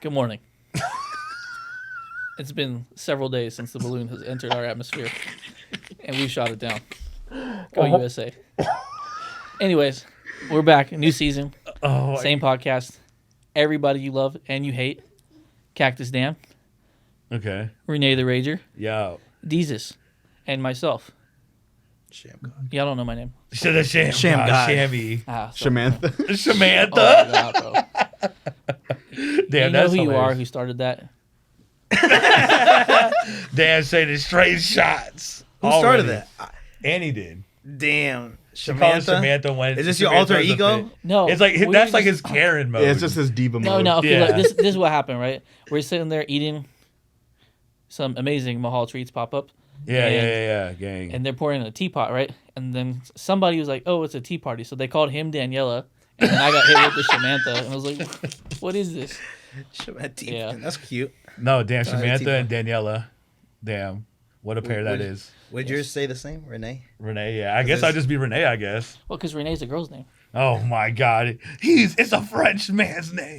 Good morning. It's been several days since the balloon has entered our atmosphere, and we shot it down. Go USA. Anyways, we're back. New season. Same podcast. Everybody you love and you hate. Cactus Dan. Okay. Renee the Rager. Yo. Deezus. And myself. Sham God. Y'all don't know my name. Should have Sham God. Shammy. Samantha. Samantha. Oh my God, bro. Damn, you know that's who you are hilarious. who started that? Dan saying the straight shots. Who started that? Annie did. Damn. She called Samantha when Is this your alter Samantha's a ego? fit. No. It's like we that's were like just- his Karen mode. Yeah, it's just his diva No, mode. no. Okay, Yeah. look, this is what happened, right? We're sitting there eating some amazing Mahal treats pop up. Yeah, gang. And they're pouring in a teapot, right? And then somebody was like, "Oh, it's a tea party," so they called him Daniela, and then I got hit with the Samantha, and I was like, "What is this?" Yeah. That's cute. No, damn, Samantha Tifa. and Daniela. Damn, what a pair that is. Would yours say the same, Renee? Renee, yeah. I guess I'd just be Renee, I guess. Well, because Renee's a girl's name. Oh my God. It's a French man's name.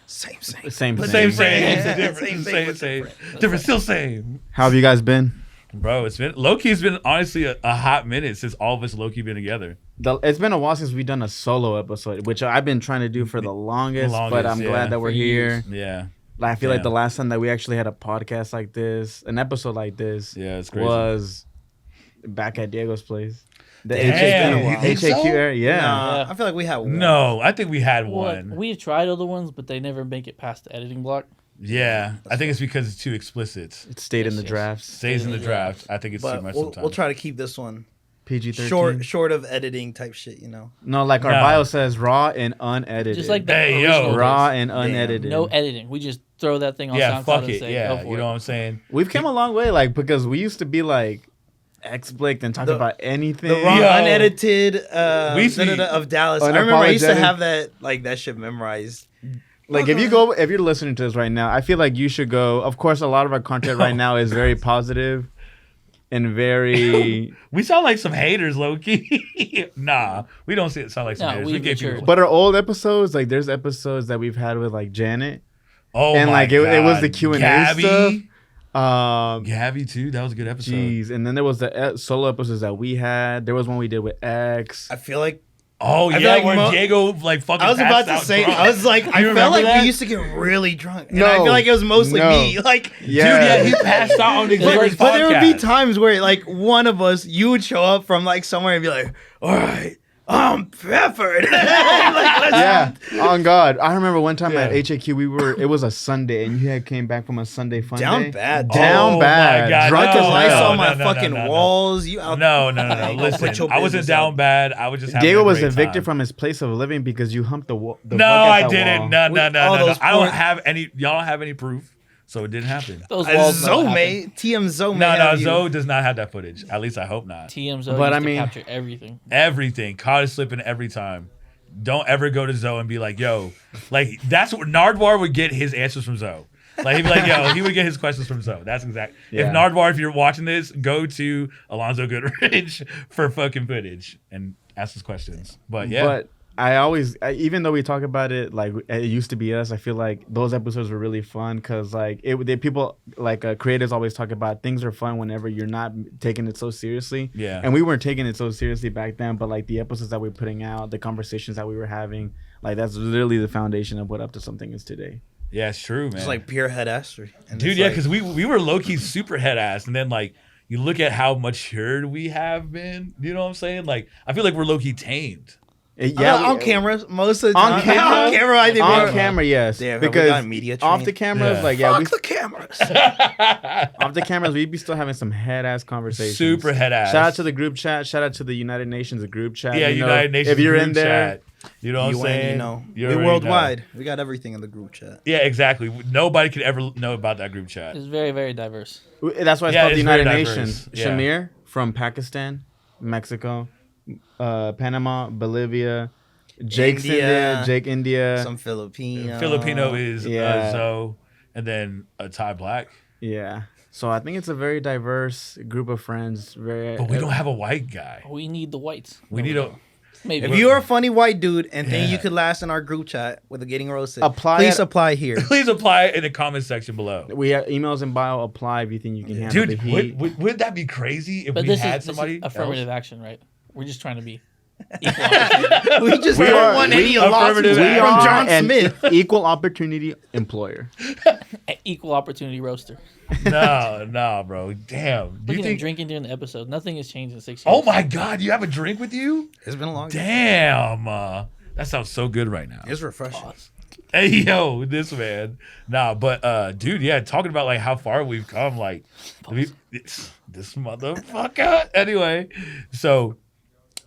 Same. Same. Same. Yeah, Same. Different, still same. How have you guys been? Bro, it's been low-key's been honestly a hot minute since all of us low-key been together. It's been a while since we've done a solo episode, which I've been trying to do for the longest, but I'm yeah. glad that we're For here. years. Yeah. Like, I feel like Yeah. the last time that we actually had a podcast like this, an episode like this, Yeah, it's crazy. was back at Diego's place. The Damn. You think HAQ so? area, yeah. Nah, Yeah. I feel like we had one. No, I think we had Well, one. we've tried other ones, but they never make it past the editing block. Yeah. I think it's because it's too explicit. It stayed in Yes, the yes. drafts. Stays in the Yeah. draft. I think it's too But much we'll sometimes. we'll try to keep this one PG-13. short of editing type shit, you know. No, like our No. bio says, raw and unedited. Just like the Hey, yo. original raw days. and unedited. No editing. We just throw that thing on Yeah, SoundCloud fuck and it. say, Yeah, go for you it. know what I'm saying? We've come a long way, like, because we used to be like explicit and talk The- about anything. The raw, Yo. unedited We used to be- of Dallas. I remember I used to Unapologetic. have that shit memorized. Like, if you're listening to this right now, I feel like you should go. Of course, a lot of our content right now is very positive and very. We sound like some haters, low-key. Nah, we don't sound like some No, haters. we We gave mature. people... But our old episodes, like, there's episodes that we've had with like Janet, Oh and my like it was God. the Q&A Gabby. stuff. Gabby, too. That was a good episode. Jeez, and then there was the solo episodes that we had. There was one we did with X. I feel like Oh, I feel yeah, like where mo- Diego, like, fucking I was about passed to out say. drunk. I was like, I felt remember like that? we used to get really drunk, and No. I feel like it was mostly No. me. Like, Yeah. Dude, yeah, he passed out on the Xavier's but there would be podcast. times where like one of us, you would show up from like somewhere and be like, "All right, I'm peppered." Yeah, on God. I remember one time at Yeah. HAQ, it was a Sunday, and you had came back from a Sunday fun Down day. bad. Down Oh bad. my God, Drunk Drunk as as no, lights hell. on my no, fucking no. walls. You out? No. You gonna put Listen, your I wasn't business down up. bad. I was just having Diego a was great evicted time. from his place of living because you humped the wall. No, I didn't. Wall. No. All those I don't porn- have any. Y'all don't have any proof, so it didn't happen. Those walls never Zoe, happen. TM Zoe. No, Zoe does not have that footage. At least I hope not. TM's But but I I mean- capture everything. Everything. Caught it slipping every time. Don't ever go to Zoe and be like, yo, like that's what Nardwar would get his answers from Zoe. Like he'd be like, yo, he would get his questions from Zoe. That's exact. Yeah. If Nardwar, if you're watching this, go to Alonzo Goodrich for fucking footage and ask his questions. But yeah, But even though we talk about it like it used to be us, I feel like those episodes were really fun because like people like creators always talk about things are fun whenever you're not taking it so seriously. Yeah. And we weren't taking it so seriously back then, but like the episodes that we're putting out, the conversations that we were having, like that's literally the foundation of what Up to Something is today. yeah, it's true, man. It's like pure head assery. And Dude, it's yeah, like- because we were low key super head ass, and then like you look at how matured we have been. You know what I'm saying? Like I feel like we're low key tamed. on camera most of the On time. camera? on camera, I think On we're- camera, yes. Damn, have we because gotten media off trained? the cameras, Yeah. like yeah, Fuck the cameras. off the cameras, we'd be still having some head ass conversations. Super head ass. Shout out to the group chat. Shout out to the United Nations group chat. Yeah, You know, United Nations. If you're group in there, chat, you know what I'm UN, saying? you know, You we're already worldwide. know. We got everything in the group chat. Yeah, exactly. Nobody could ever know about that group chat. It's very, very diverse. that's why it's Yeah, called the it's very United diverse. Nations. Yeah. Shamir from Pakistan, Mexico, Panama, Bolivia, Jake's India. Jake India. Some Filipino. Filipino is Yeah. Zoe, and then Thai Black. Yeah. So I think it's a very diverse group of friends. Very. But we don't have a white guy. We need the whites. We No, need don't. Maybe. If you're a funny white dude and think you could last in our group chat with a Getting Roasted, please apply here. Please apply in the comment section below. We have emails in bio. Apply if you think you can handle the heat. Dude, would that be crazy if But we this had is somebody affirmative else? action, right? We're just trying to be equal opportunity. We just We don't are- want we any are lawsuits affirmative from action. John an Smith. equal opportunity employer. Equal opportunity roaster. No, bro. Damn. Do Look you at him think? drinking during the episode. Nothing has changed in 6 years. Oh my God, you have a drink with you? It's been a long time. Damn. That sounds so good right now. It's refreshing. Hey yo, this man. Nah, but dude, yeah, talking about like how far we've come, like this motherfucker. Anyway, so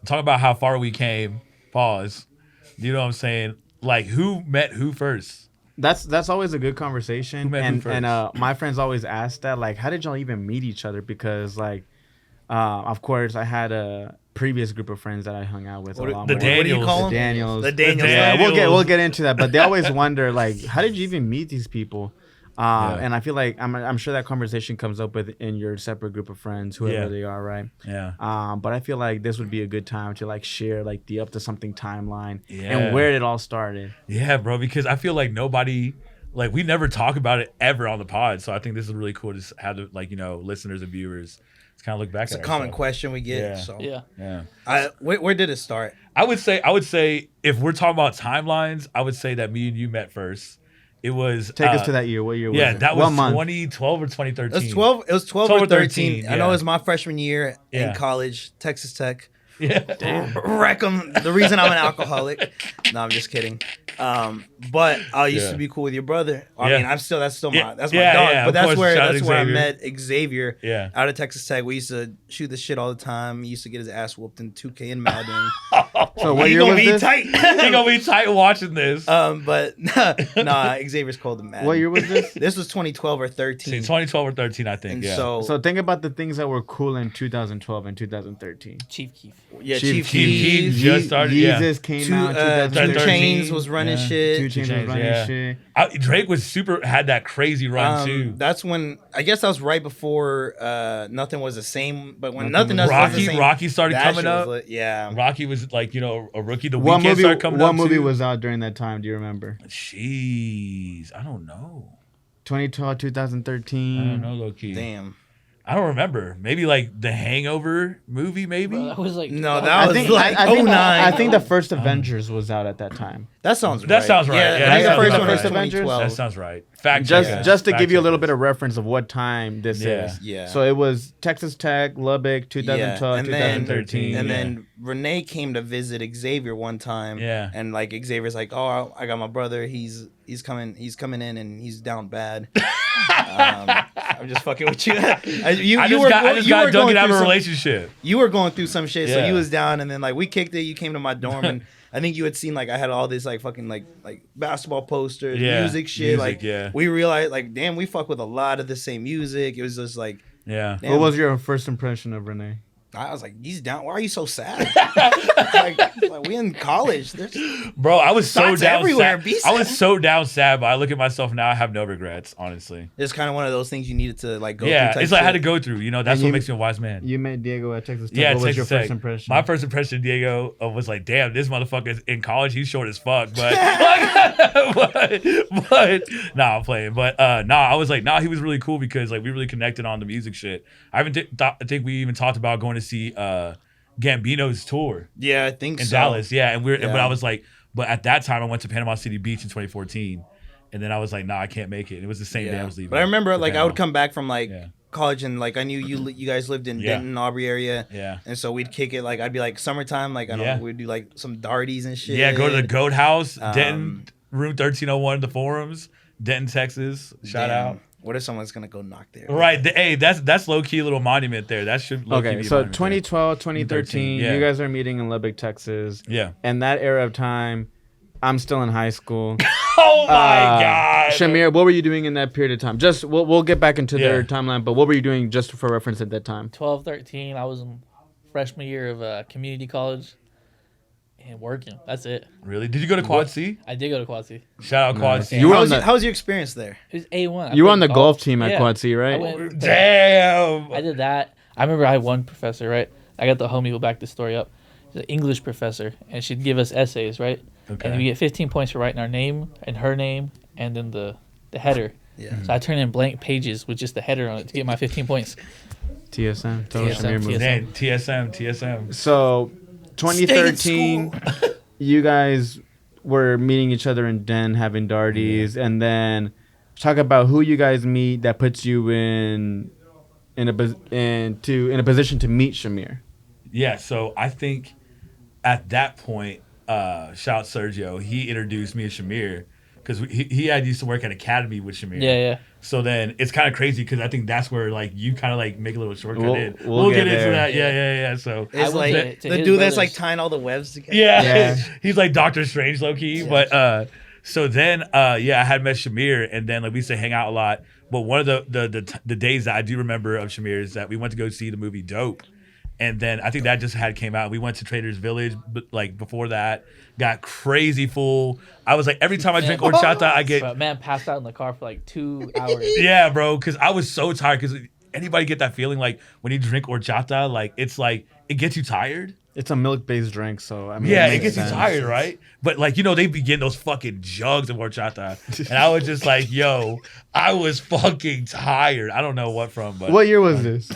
talk about how far we came. Pause. You know what I'm saying? Like who met who first? That's always a good conversation. Who met who first? And my friends always ask that, like, how did y'all even meet each other? Because like, of course, I had a previous group of friends that I hung out with a lot the more. Daniels. What do you call The them? Daniels. The Daniels. Yeah, Daniels. we'll get into that, but they always wonder like, how did you even meet these people? And I feel like I'm sure that conversation comes up in your separate group of friends, whoever they are, right? Yeah. But I feel like this would be a good time to like share like the Up to Something timeline Yeah. and where it all started. Yeah, bro, because I feel like nobody, like we never talk about it ever on the pod. So I think this is really cool to have the, like, you know, listeners and viewers to kind of look back It's at a common ourselves. question we get. Yeah. So Yeah. where did it start? I would say if we're talking about timelines, I would say that me and you met first. It was Take us to that year. What year was Yeah, it? that What was month? 2012 or 2013. It was 12 or 13. I know yeah. it was my freshman year Yeah. in college, Texas Tech. Yeah. Wreck 'em. The reason I'm an alcoholic. No, I'm just kidding. But I used to be cool with your brother. I mean, that's still my dog. Yeah, but of that's course. where Shout out I Xavier. met Xavier. Yeah. Out of Texas Tech, we used to shoot the shit all the time. He used to get his ass whooped in 2K and Madden. So what He year gonna was be this? tight. He gonna be tight watching this. But nah, Xavier's cold in Madden. What year was this? This was 2012 or 13. 2012 or 13, I think. And Yeah. So think about the things that were cool in 2012 and 2013. Chief Keef. yeah, Chief Chief Keef Keef. just started, yeah. Jesus came Two, out. 2 2013. Chains was running Yeah. shit. 2 Chainz was Chainz, running yeah. shit. Drake was had that crazy run too. That's when I guess that was right before Nothing Was the Same. But when Nothing Else Was the Same, Rocky started that coming shit was up. lit. Yeah. Rocky was like, you know, a rookie. The What Weeknd movie? started coming What up movie too. was out during that time? Do you remember? Jeez, I don't know. 2012, 2013. I don't know, low key. Damn. I don't remember. Maybe like the Hangover movie, maybe. Bro, that was like No, that was think, like I think, 09. I think the first Avengers was out at that time. That sounds right. That sounds right. Yeah, Yeah, I think that the first sounds one right. was Avengers? 2012. That sounds right. Fact check us. Just to Fact give you a check little us. bit of reference of what time this Yeah. is. Yeah. So it was Texas Tech, Lubbock, 2012, and then 2013. and yeah. then Renee came to visit Xavier one time. Yeah. And like Xavier's like, oh, I got my brother. He's coming in and he's down bad. I'm just fucking with you. I just got dug out of a relationship. You were going through some shit, so Yeah. you was down, and then like we kicked it. You came to my dorm, and I think you had seen like I had all this like fucking like basketball posters, Yeah, music shit. music, Like yeah. we realized like damn, we fuck with a lot of the same music. It was just like Yeah. damn, What was your first impression of Renee? I was like, he's down. Why are you so sad? like we in college. There's Bro, I was so Thoughts down everywhere, sad. be I was sad. so down sad, but I look at myself now, I have no regrets, honestly. it's kind of one of those things you needed to like go through. Yeah, type it's like I had to shit. go through. You know, that's And what you- makes me a wise man. You met Diego at Texas Tech. Yeah, what was your Texas Tech. first impression? My first impression of Diego was like, damn, this motherfucker's in college. He's short as fuck. But, but nah, I'm playing. But I was like, he was really cool because like we really connected on the music shit. I think we even talked about going to see Gambino's tour Yeah, I think in so. Dallas. Yeah, and but Yeah. I was like, but at that time I went to Panama City Beach in 2014. And then I was like, I can't make it. And it was the same day I was leaving. But I remember for like I Panama. would come back from like Yeah. college and like I knew you guys lived in Yeah. Denton, Aubrey area. Yeah. And so we'd kick it like I'd be like summertime, like I don't Yeah. know, we'd do like some darties and shit. Yeah, go to the Goat House, Um, Denton, room 1301, the Forums, Denton, Texas. Shout Damn. out. What if someone's gonna go knock there? Right, hey, that's low key little monument there. That should low-key Okay, be a so monument 2012, 2013, yeah. you guys are meeting in Lubbock, Texas. there. Yeah. And that era of time, I'm still in high school. Oh my god. Shamir, what were you doing in that period of time? Just we'll get back into their Yeah. timeline, but what were you doing just for reference at that time? 12, 13. I was in freshman year of community college and working. That's it. Really? Did you go to Quad C? I did go to Quad C. Shout out Quad C. You were on How was your experience there? It was A1. I You were on played the golf team at Yeah. Quad C, I right? went- Damn. I did that. I remember I had one professor, right? I got the homie who backed the story up. she's an English professor, and she'd give us essays, right? Okay. And we get 15 points for writing our name and her name, and then the header. Yeah. So I turn in blank pages with just the header on it to get my 15 points. TSM, total TSM, Shamir movie. Man, TSM. So 2013, you guys were meeting each other in Den, having darties, and then talk about who you guys meet that puts you in a position to meet Shamir. Yeah, so I think at that point, shout out Sergio, he introduced me to Shamir because he had used to work at Academy with Shamir. Yeah. So then it's kind of crazy because I think that's where like you kind of like make a little shortcut in. We'll Get get into there. that. Yeah. So It's like to the his dude that's like brothers. tying all the webs together. yeah, he's like Doctor Strange low key. But so then I had met Shamir and then like we used to hang out a lot. But one of the days that I do remember of Shamir is that we went to go see the movie Dope. And then I think that just had came out. We went to Trader's Village, but like before that, got crazy full. I was like, every time I drink horchata, I get But man passed out in the car for like 2 hours. yeah, bro. Because I was so tired. Because anybody get that feeling like when you drink horchata, like it's like it gets you tired. It's a milk-based drink, so I mean, Yeah, it makes gets sense. you tired, right? But like they begin those fucking jugs of horchata, and I was just like, yo, I was fucking tired. I don't know what from, but What year was this?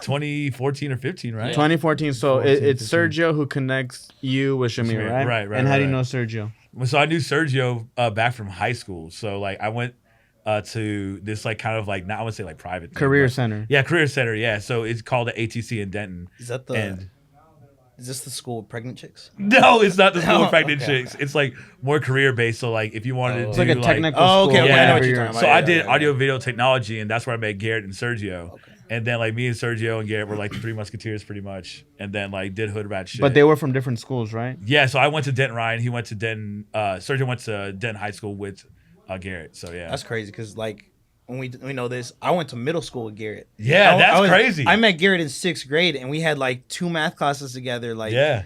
2014 or 15, right? 2014. So 14, it's 15. Sergio who connects you with Shamir, Shamir, right? right, And how do you right. know Sergio? So I knew Sergio back from high school. So like I went to this like kind of like not I would say like private thing, Career but- Center. Yeah, Career Center. Yeah, so it's called the ATC in Denton. Is that the? And Is this the school with pregnant chicks? no, it's not the school Oh, of pregnant okay, chicks. It's like more career based. So like if you wanted to It's do like a technical Oh, school. okay, okay, I know what wherever you're you're- talking So about. I did yeah. audio video technology, and that's where I met Garrett and Sergio. Okay. And then like me and Sergio and Garrett were like the three musketeers pretty much. And then like did hood rat shit. But they were from different schools, right? yeah. So I went to Denton Ryan. He went to Denton. Sergio went to Denton High School with Garrett. So yeah. That's crazy because like when we know this, I went to middle school with Garrett. Yeah, that's crazy. I met Garrett in 6th grade, and we had like 2 math classes together. Like yeah.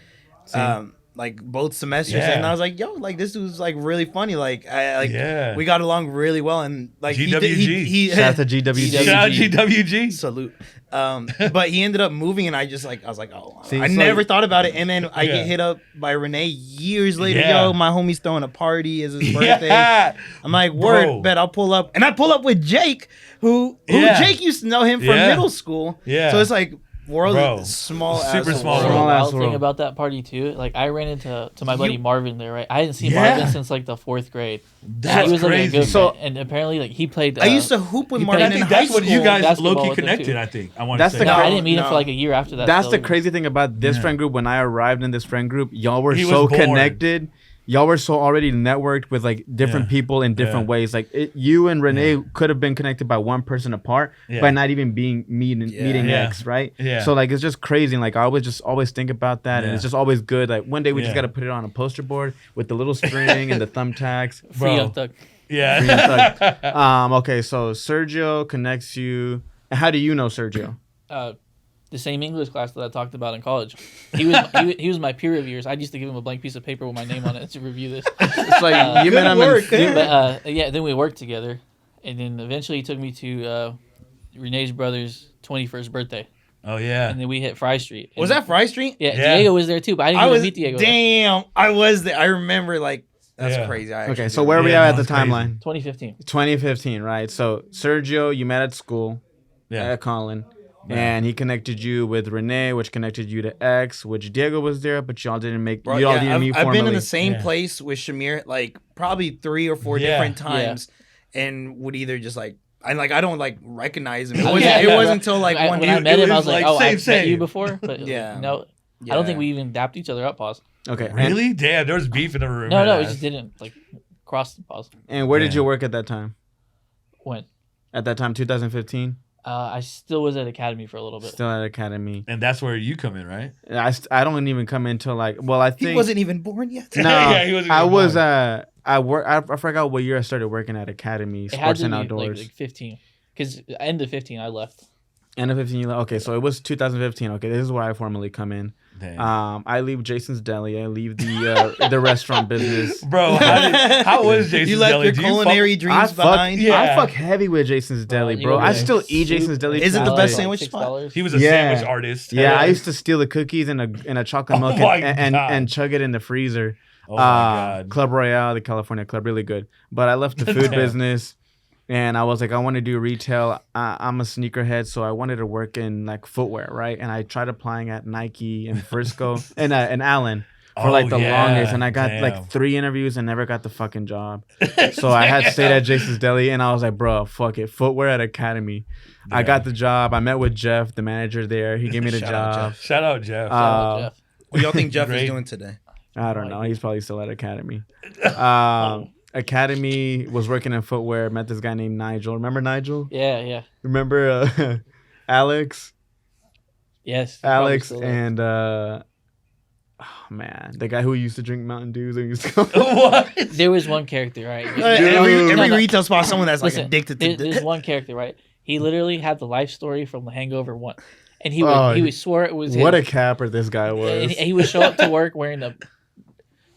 like both semesters, Yeah. and I was like, "Yo, like this dude's like really funny." Like, Yeah. we got along really well, and like GWG. he Shout out to GWG. GWG. Shout out GWG. salute. But he ended up moving, and I was like, oh, See, I so- never thought about it. And then I Yeah. get hit up by Renee years later. Yeah. Yo, my homie's throwing a party. It's his birthday. Yeah. I'm like, word, Bro. bet I'll pull up. And I pull up with Jake, who Yeah. Jake used to know him from Yeah. middle school. Yeah. So it's like world Bro. small Super ass small world. world. Small The ass wild thing world. about that party too, like I ran into my buddy Marvin there, right? I hadn't seen Yeah. Marvin since like the 4th grade. That's he was like a crazy. good So- friend, and apparently like he played. I used to hoop with he Marvin I played- in think high that's when school. you guys basketball low key with him, connected. too. I think I want That's to the say. No, cra- I didn't meet him No. for like a year after that. That's so- the crazy thing about this Yeah. friend group. When I arrived in this friend group, y'all were He so was born. connected. Y'all were so already networked with like different Yeah. people in different Yeah. ways. Like you and Renee Yeah. could have been connected by one person apart, Yeah. by not even being meeting Yeah. X, right? Yeah. So like it's just crazy. And like I always think about that, and Yeah. it's just always good. Like one day we just Yeah. got to put it on a poster board with the little string and the thumbtacks. Free Bro. Young Thug. Yeah. Okay, so Sergio connects you. How do you know Sergio? The same English class that I talked about in college. He was my peer reviewers. I used to give him a blank piece of paper with my name on it to review this. It's like you Good met him work. in. But yeah, then we worked together, and then eventually he took me to Renee's brother's 21st birthday, Oh yeah. and then we hit Fry Street. Was And- that Fry Street? Yeah, Yeah. Diego was there too, but I didn't I even was meet Diego. there. damn. I was there. I remember like that's Yeah. crazy. I Okay, actually so do. where are we Yeah, at no, the it's crazy. timeline? 2015. 2015, right? So Sergio, you met at school Yeah. at Colin, and he connected you with Renee, which connected you to X, which Diego was there, but y'all didn't make. Bro, y'all yeah, didn't meet I've been in formally. the same Yeah. place with Shamir like probably 3 or 4 Yeah. different times, and would either just like I don't like recognize him. It Oh, wasn't. yeah, it yeah. wasn't until like one when I day. met it him, I was was like, like, "Oh, same, I've met you same. before," but Yeah. no, I don't think we even dapped each other up. Pause. Okay, and, Really? Damn, there was beef in the room. No, man. we just didn't like cross the pause. and where did Yeah. you work at that time? When 2015, I still was at Academy for a little bit. still at Academy. And that's where you come in, right? I don't even come until like. Well, I think He wasn't even born yet. No, Yeah, he wasn't I even was. born. I forgot what year I started working at Academy It had Sports to and be Outdoors. like 15, because end of 15 I left. End of 15. Okay, so it was 2015. Okay, this is where I formally come in. Damn. I leave Jason's Deli. I leave the restaurant business. Bro, how was Jason's You left Deli? your culinary dreams behind. Yeah. I fuck heavy with Jason's Deli, bro. I still eat Jason's Deli. Is it the today. best sandwich spot? He was a sandwich artist. Yeah, I used to steal the cookies in a chocolate milk and chug it in the freezer. Oh my God. Club Royale, the California club, really good. But I left the food business. And I was like, I want to do retail. I'm a sneakerhead, so I wanted to work in like footwear, right? And I tried applying at Nike and Frisco and Allen for like the longest. And I got like 3 interviews and never got the fucking job. So I had stayed at Jason's Deli, and I was like, bro, fuck it, footwear at Academy. Yeah. I got the job. I met with Jeff, the manager there. He gave me the job. Shout out Jeff. What do y'all think Jeff is doing today? I don't know. He's probably still at Academy. Academy was working in footwear. Met this guy named Nigel. Remember Nigel? Yeah. Remember Alex? Yes. Alex and oh man, the guy who used to drink Mountain Dews and used to go. What? There was one character, right? Every retail spot, someone that's like addicted to. There's one character, right? He literally had the life story from The Hangover 1, and he would swear it was what his. a capper this guy was. And he would show up to work wearing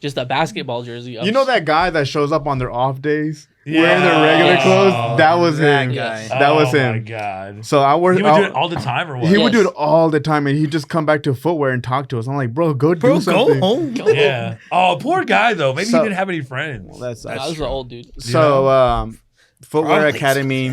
just a basketball jersey. You know that guy that shows up on their off days wearing their regular clothes? That was him. Guy. That was him. Oh my God. So I worked. He would do it all the time, or what? He would do it all the time, and he'd just come back to footwear and talk to us. I'm like, bro, do something. Go home. Yeah. Oh, poor guy though. Maybe he didn't have any friends. Well, that's I was an old dude. So Footwear Probably. Academy,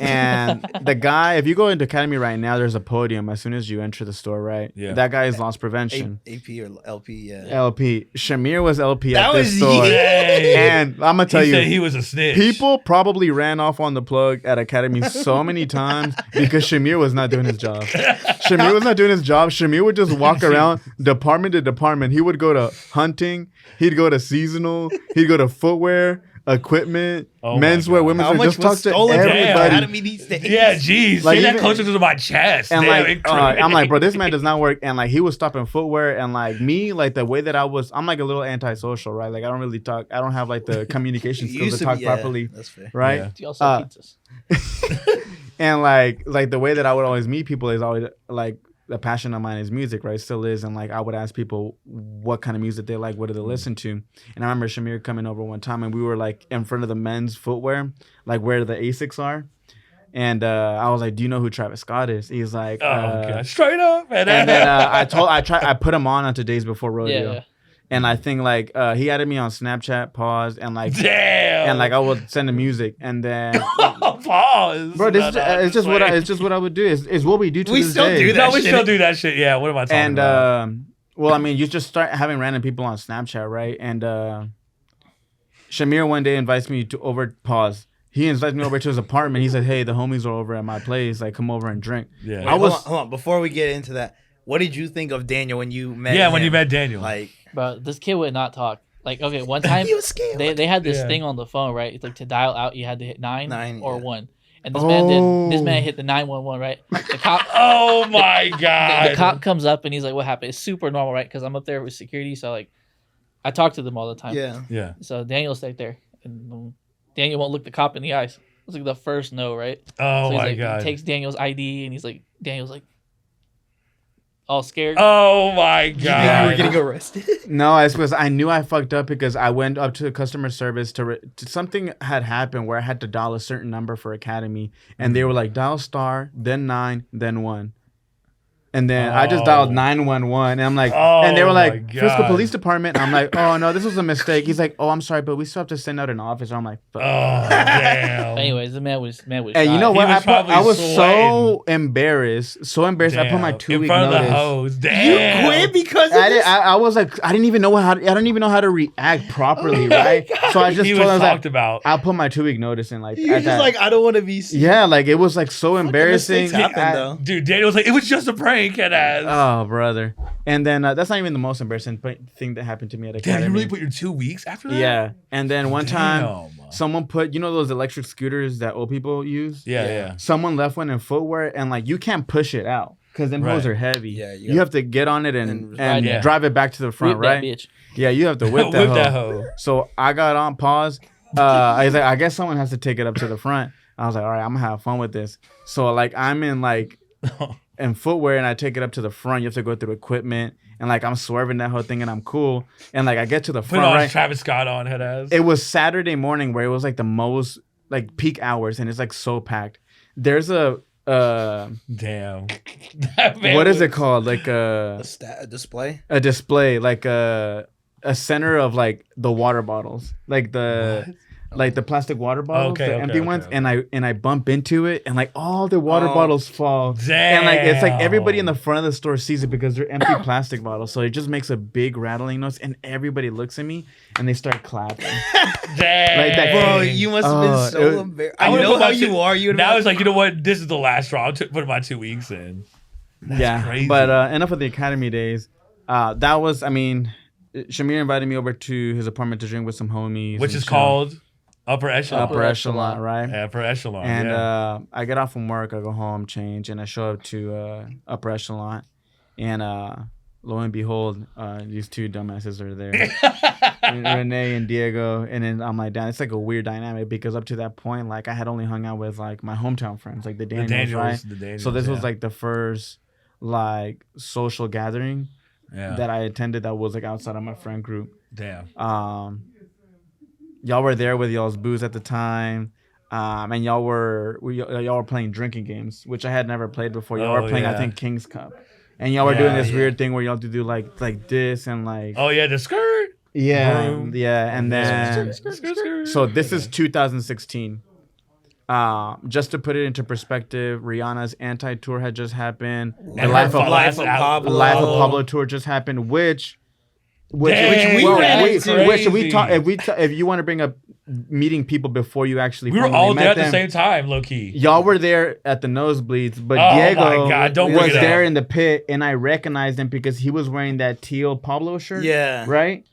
and the guy, if you go into Academy right now, there's a podium as soon as you enter the store, right? Yeah. That guy is loss prevention. AP or LP, yeah. LP. Shamir was LP That at this was store. Hey. And I'm going to tell He you, said he was a snitch. people probably ran off on the plug at Academy so many times because Shamir was not doing his job. Shamir was not doing his job. Shamir would just walk around department to department. He would go to hunting. He'd go to seasonal. He'd go to footwear, equipment, menswear, women's wear. Just talk to everybody. These days? Yeah, geez. Like, Say that even- closer to my chest. And Damn, I'm like, bro, this man does not work. And like, he was stopping footwear. And like me, like the way that I'm like a little antisocial, right? Like I don't really talk. I don't have like the communication skills to talk properly, That's fair. right? Yeah. Do y'all sell pizzas? And like the way that I would always meet people is always like the passion of mine is music, right? Still is. And like I would ask people what kind of music they like, what do they listen to? And I remember Shamir coming over one time and we were like in front of the men's footwear, like where the Asics are. And I was like, do you know who Travis Scott is? He's like, God. Straight up. Man. and then I put him on to Days Before Rodeo. Yeah. And I think like he added me on Snapchat, pause, and like Damn. and like I would send him music, and then Pause. bro, it's just what I would do. It's what we do to We this still day. do that. No, we still do that shit. Yeah, what am I talking And about? well, I mean, you just start having random people on Snapchat, right? And Shamir one day invites me to over pause. He invites me over to his apartment. He said, "Hey, the homies are over at my place. Like, come over and drink." Yeah. Wait, hold on. Before we get into that, what did you think of Daniel when you met him? When you met Daniel. Like, Bro, this kid would not talk. Like, okay, one time he was scared. they had this thing on the phone, right? It's like to dial out, you had to hit 9 or yeah. 1. And this man hit the 911, right? The cop Oh my God. the cop comes up and he's like, "What happened?" It's super normal, right? Because I'm up there with security, so like I talk to them all the time. yeah. Yeah. So Daniel's like there, and Daniel won't look the cop in the eyes. It's like the first no, right? Oh So he's my like, God. He takes Daniel's ID and Daniel's like all scared. Oh my You think you God. were getting arrested? No, it's because I knew I fucked up because I went up to the customer service to something had happened where I had to dial a certain number for Academy, and they were like dial star, then 9, then 1. And then I just dialed 911, and I'm like, and they were like, Frisco God. Police Department. And I'm like, oh no, this was a mistake. He's like, oh, I'm sorry, but we still have to send out an officer. I'm like, fuck. Oh damn. Anyways, the man was And shy. you know what? was probably I was so sweating. embarrassed. I put my 2 in week front notice. of the hose. Damn. You quit because of this? I was like, I didn't even know how to react properly, right? So I just He told was him talked like, about. I'll put my 2 week notice in. Like, You're at just that. like, I don't want to be seen. Yeah, like it was like so embarrassing. Mistakes happen, though. Dude, Daniel was like, it was just a prank, head ass. Oh, brother. And then that's not even the most embarrassing thing that happened to me at Damn, Academy. you really put your 2 weeks after that? Yeah. And then one time, Damn. someone put, you know those electric scooters that old people use? Yeah. Someone left one in footwear, and like you can't push it out because them hoes Right. are heavy. Yeah, you have to get on it and Yeah. drive it back to the front, Whip that right? bitch. Yeah, you have to whip that hoe. So I got on pause. I was like, I guess someone has to take it up to the front. I was like, all right, I'm gonna have fun with this. So like I'm in like and footwear, and I take it up to the front. You have to go through equipment, and like I'm swerving that whole thing, and I'm cool. And like I get to the Put front, on right? Travis Scott on head ass. It was Saturday morning where it was like the most like peak hours, and it's like so packed. There's a damn. what is it called? Like A display. a display, like a center of like the water bottles, like the plastic water bottles, the empty ones, okay. and I bump into it, and like all the water bottles fall. Damn. And like it's like everybody in the front of the store sees it because they're empty plastic bottles, so it just makes a big rattling noise, and everybody looks at me and they start clapping. Dang. Like that. Bro, you must have been so embarrassed. I know how you are. You now it's like, you know what? This is the last straw. I'm putting my 2 weeks in. That's crazy. But enough of the academy days. That was, I mean, Shamir invited me over to his apartment to drink with some homies, which is called Upper Echelon. Upper Echelon, right? Upper Echelon. And I get off from work, I go home, change, and I show up to Upper Echelon, and lo and behold, these two dumbasses are there, Renee and Diego. And then I'm like, damn, it's like a weird dynamic because up to that point, like I had only hung out with like my hometown friends, like the Daniels, right? The Daniels, so this was like the first like social gathering that I attended that was like outside of my friend group. Damn. Y'all were there with y'all's booze at the time. And y'all were playing drinking games, which I had never played before. Y'all were playing, I think, King's Cup. And y'all were doing this weird thing where y'all do like this and like... Oh, yeah, the skirt. Yeah, Boom. yeah. And then... So this is 2016. Just to put it into perspective, Rihanna's Anti-Tour had just happened. The Life of Pablo tour just happened, which we talk if you want to bring up meeting people before you actually we were all there at them, the same time, low key. Y'all were there at the nosebleeds, but Diego was there in the pit, and I recognized him because he was wearing that teal Pablo shirt. Yeah. Right.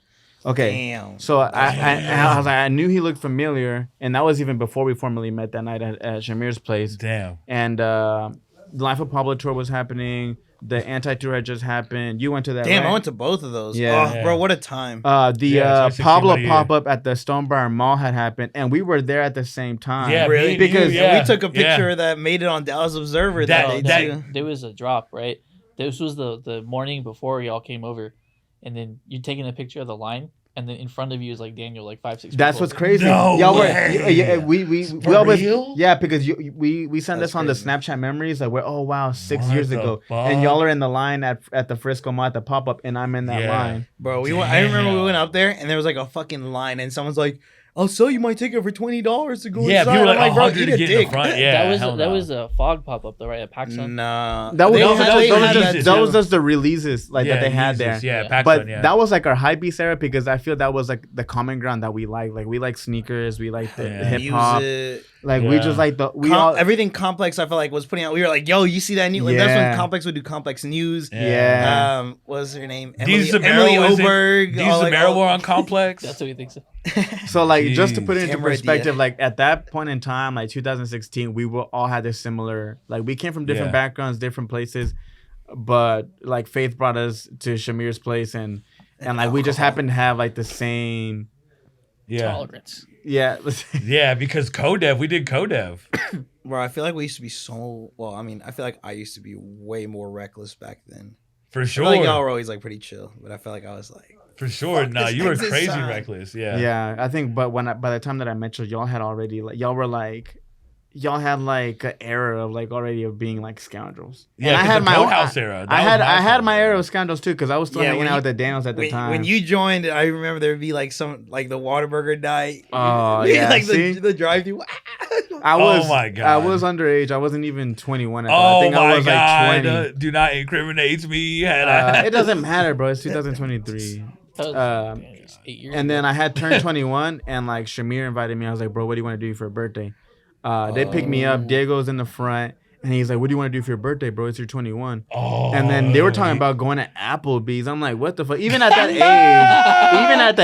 Okay. Damn. So I was like, I knew he looked familiar, and that was even before we formally met that night at Shamir's place. Damn. And the Life of Pablo tour was happening. The Anti-Tour had just happened. You went to that, Damn, right? I went to both of those. Yeah. Oh, bro, what a time. The Pablo pop-up at the Stonebriar Mall had happened, and we were there at the same time. Yeah, really? Because we took a picture that made it on Dallas Observer that day, too. There was a drop, right? This was the morning before y'all came over, and then you're taking a picture of the line, and then in front of you is like Daniel, like 5-6 people. That's what's crazy. No y'all way. we always real? because we send us on the Snapchat memories like we're 6 years ago, fuck? and y'all are in the line at the Frisco Mall at the pop-up, and I'm in that line. Bro, I remember we went up there and there was like a fucking line, and someone's like, I'll sell you my ticket for $20 to go inside. Yeah, people were like, I'm bro, 100 eat to a get in the dick. front. Yeah, that was a fog pop up though, right? At PacSun. Nah, That was that just the releases like that they had there. Yeah, PacSun, but that was like our high beast era because I feel that was like the common ground that we like. Like we like sneakers, we like the hip hop. Like we just like everything Complex. I felt like was putting out. We were like, "Yo, you see that new?" Like that's when Complex would do Complex News. Yeah. What was her name? Emily Oberg. These Zamero were on Complex. That's what we think so. So like just to put it into perspective, like at that point in time, like 2016, we all had this similar. Like we came from different backgrounds, different places, but like Faith brought us to Shamir's place, and like we just happened to have like the same tolerance. Yeah. Yeah, because Codev, we did Codev. Bro, I feel like we used to be so... Well, I mean, I feel like I used to be way more reckless back then. For sure. I feel like y'all were always like pretty chill, but I felt like I was like... For sure. No, you were crazy reckless. Yeah. Yeah, I think, but by the time that I met you, y'all had already... like y'all were like... Y'all had like an era of like already of being like scoundrels. Yeah, and I had my house era. I had my era of scoundrels too because I was still hanging out with the Daniels at the time. When you joined, I remember there'd be like some like the Whataburger night. Oh yeah, like the drive-through. Oh my god, I was underage. I wasn't even 21 at that. I think I was like 20. Do not incriminate me. It doesn't matter, bro. It's 2023. 8 years and then I had turned 21, and like Shamir invited me. I was like, bro, what do you want to do for a birthday? They picked me up. Diego's in the front, and he's like, "What do you want to do for your birthday, bro? It's your 21." And then they were talking about going to Applebee's. I'm like, "What the fuck?" Even at that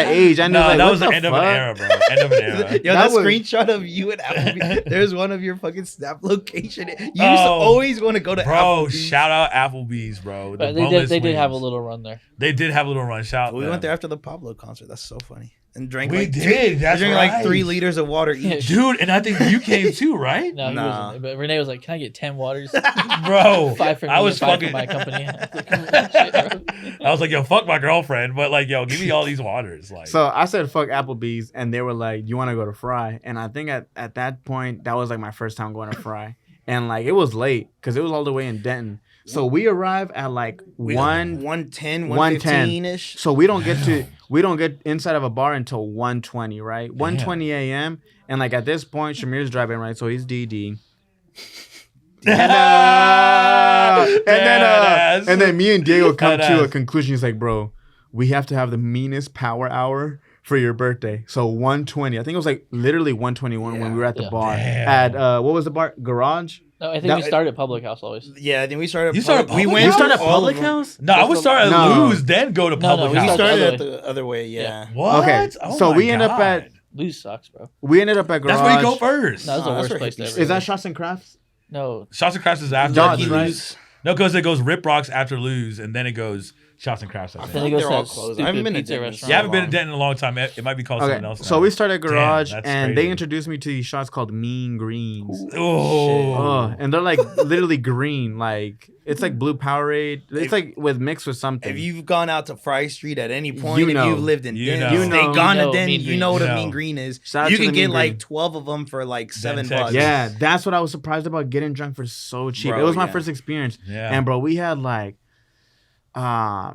age, I knew like, that was the end of an era, bro. End of an era. Yo, that screenshot of you at Applebee's. There's one of your fucking Snap location. You used to always want to go to Applebee's. Bro, shout out Applebee's, bro. They did have a little run there. They did have a little run. Shout out. We went there after the Pablo concert. That's so funny. and drank. We like did. That's drank right. like 3 liters of water each. Dude, and I think you came too, right? No, he Nah. wasn't. But Renee was like, "Can I get 10 waters? Bro, 5 for me, I was 5 fucking. for my company." I was like, "Come on, shit, bro." I was like, yo, fuck my girlfriend, but like, yo, give me all these waters. Like, So I said fuck Applebee's, and they were like, "You want to go to Fry?" And I think at that point, that was like my first time going to Fry, and like it was late because it was all the way in Denton. So we arrive at like 110, 115 ish. So we don't get inside of a bar until 1:20, right? 1:20 a.m. And like at this point, Shamir's driving, right? So he's DD. And then me and Diego come to a conclusion. He's like, "Bro, we have to have the meanest power hour for your birthday." So 1:20. I think it was like literally 1:21 when we were at the bar at what was the bar? Garage. No, I think we started at Public House always. Yeah, I think we started. You started we Public went. You started at all of Public them. House? no, I would start at No. Lou's, then go to Public we We House. started other at the other way. Yeah. What? Okay, Oh so my we end up God. at Lose sucks, bro. Garage. That's where you go first. No, that's Oh, the that's worst where place to hippies ever. Is go. that Shots and Crafts? No, Shots and Crafts is after Dodge, Lou's. right? No, because it goes Rip Rocks after Lou's, and then it goes Shots and Crafts. I then think. it goes They're to all that closed. I haven't stupid been to pizza Denton. restaurant. You haven't been to Denton in a long time. It might be called something Okay, else. so now. we started at Garage, that's and they crazy. introduced me to these shots called Mean Greens. Oh, Oh, and they're like literally green, like it's like blue Powerade. It's like with mixed with something. If you've gone out to Fry Street at any point, You if know. you've lived in You Denton, know. you You know. gone You to know Denton, Mean you know what Greens. a You Mean know. Green is. Shout out You to can the get Mean like Green. 12 of them for like $7. Texas. Yeah, that's what I was surprised about, getting drunk for so cheap. Bro, It was my yeah. first experience. Yeah. And bro, we had like I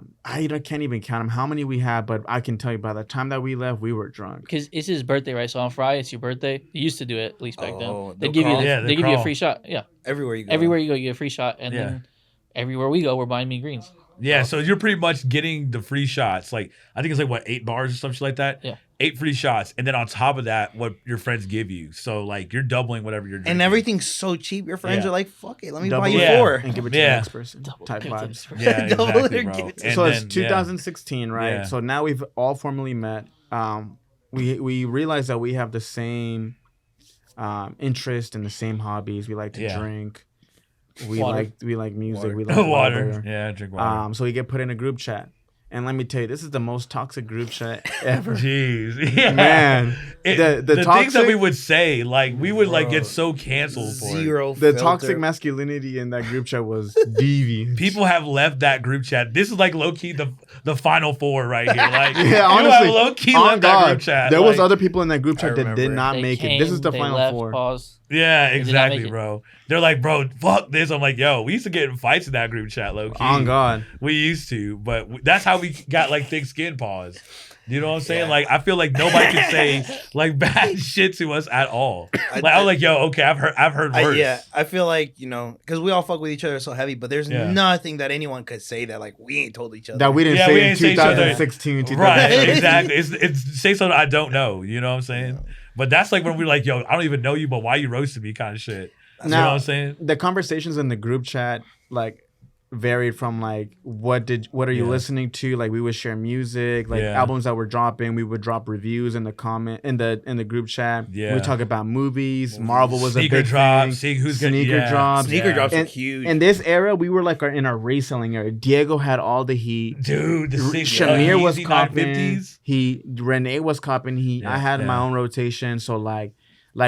can't even count them how many we had, but I can tell you by the time that we left, we were drunk. Because it's his birthday, right? So on Friday, it's your birthday. You used to do it, at least back Oh, then. They the give you crawl? Yeah, they the give you a crawl. free shot. Yeah, Everywhere you go. everywhere you go, you get a free shot, and Yeah. then everywhere we go, we're buying Mean Greens. Yeah, so you're pretty much getting the free shots. Like, I think it's like, what, 8 bars or something like that? Yeah. 8 free shots. And then on top of that, what your friends give you. So, like, you're doubling whatever you're drinking. And everything's so cheap. Your friends Yeah. are like, fuck it, let me Double buy you it Yeah. 4. and give it to Yeah. the next person. Double Type give it to vibes. this person. Yeah, Double it exactly, or bro. give it to- And So it's then, 2016, right? Yeah. So now we've all formally met. We realize that we have the same interest and the same hobbies. We like to Yeah. drink. We Water. like music. Water. We like Water. water. Yeah, drink water. So we get put in a group chat. And let me tell you, this is the most toxic group chat ever. Jeez. Yeah. Man, The the things that toxic- we would say, like, we would, like, Bro. get so canceled for it. Zero The filter. toxic masculinity in that group chat was deviant. People have left that group chat. This is like low key the final 4 right here. Like, Yeah, you honestly, have low key on left that God, group chat. there was Like, other people in that group chat that did remember. not They make came, it. This is the they final left, 4. Pause. Yeah, did not exactly, make it. bro. They're like, bro, fuck this. I'm like, yo, we used to get in fights in that group chat, low key. On God. We used to, but that's how we got like thick skin. Pause. You know what I'm saying? Yeah. Like, I feel like nobody can say like bad shit to us at all. Like, I'm like, yo, okay, I've heard worse. Yeah, I feel like, because we all fuck with each other so heavy, but there's Yeah. nothing that anyone could say that like we ain't told each other. That we didn't Yeah, we say in didn't say each other. 2016, Right, 2017. exactly. It's say something I don't know. You know what I'm saying? But that's like when we're like, yo, I don't even know you, but why you roasting me kind of shit. You know what I'm saying? The conversations in the group chat like varied from like what are you Yeah. listening to? Like we would share music, like Yeah. albums that were dropping. We would drop reviews in the group chat. Yeah. We talk about movies. Marvel was Sneaker a big drops, thing. seeing who's gonna- Sneaker yeah. drops. Sneaker Yeah. drops are And huge. in this era, we were like in our reselling era. Diego had all the heat. Dude, the Shamir was Yeezy copping. 950s. Renee was copping. I had my own rotation. So like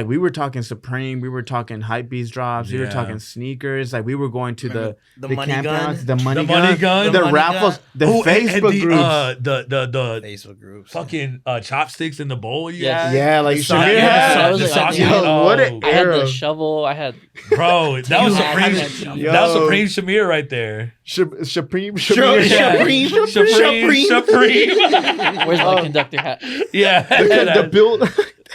we were talking Supreme, we were talking Hypebeast drops, we were Yeah. talking sneakers. Like we were going to the money gun? campgrounds, the money The money gun? the The money raffles, gun? the Oh, and Facebook the, groups. the Facebook groups. fucking chopsticks in the bowl. You Yes. had? Yeah, like The Shamir sock- yeah, had. that was the like- sock- Yo, oh, what an I had era. the shovel. I had Bro, that was You had Supreme. that. Yo. That was Supreme Shamir right there. Supreme, Sure, Shamir. Supreme. where's my conductor hat? Yeah, The build.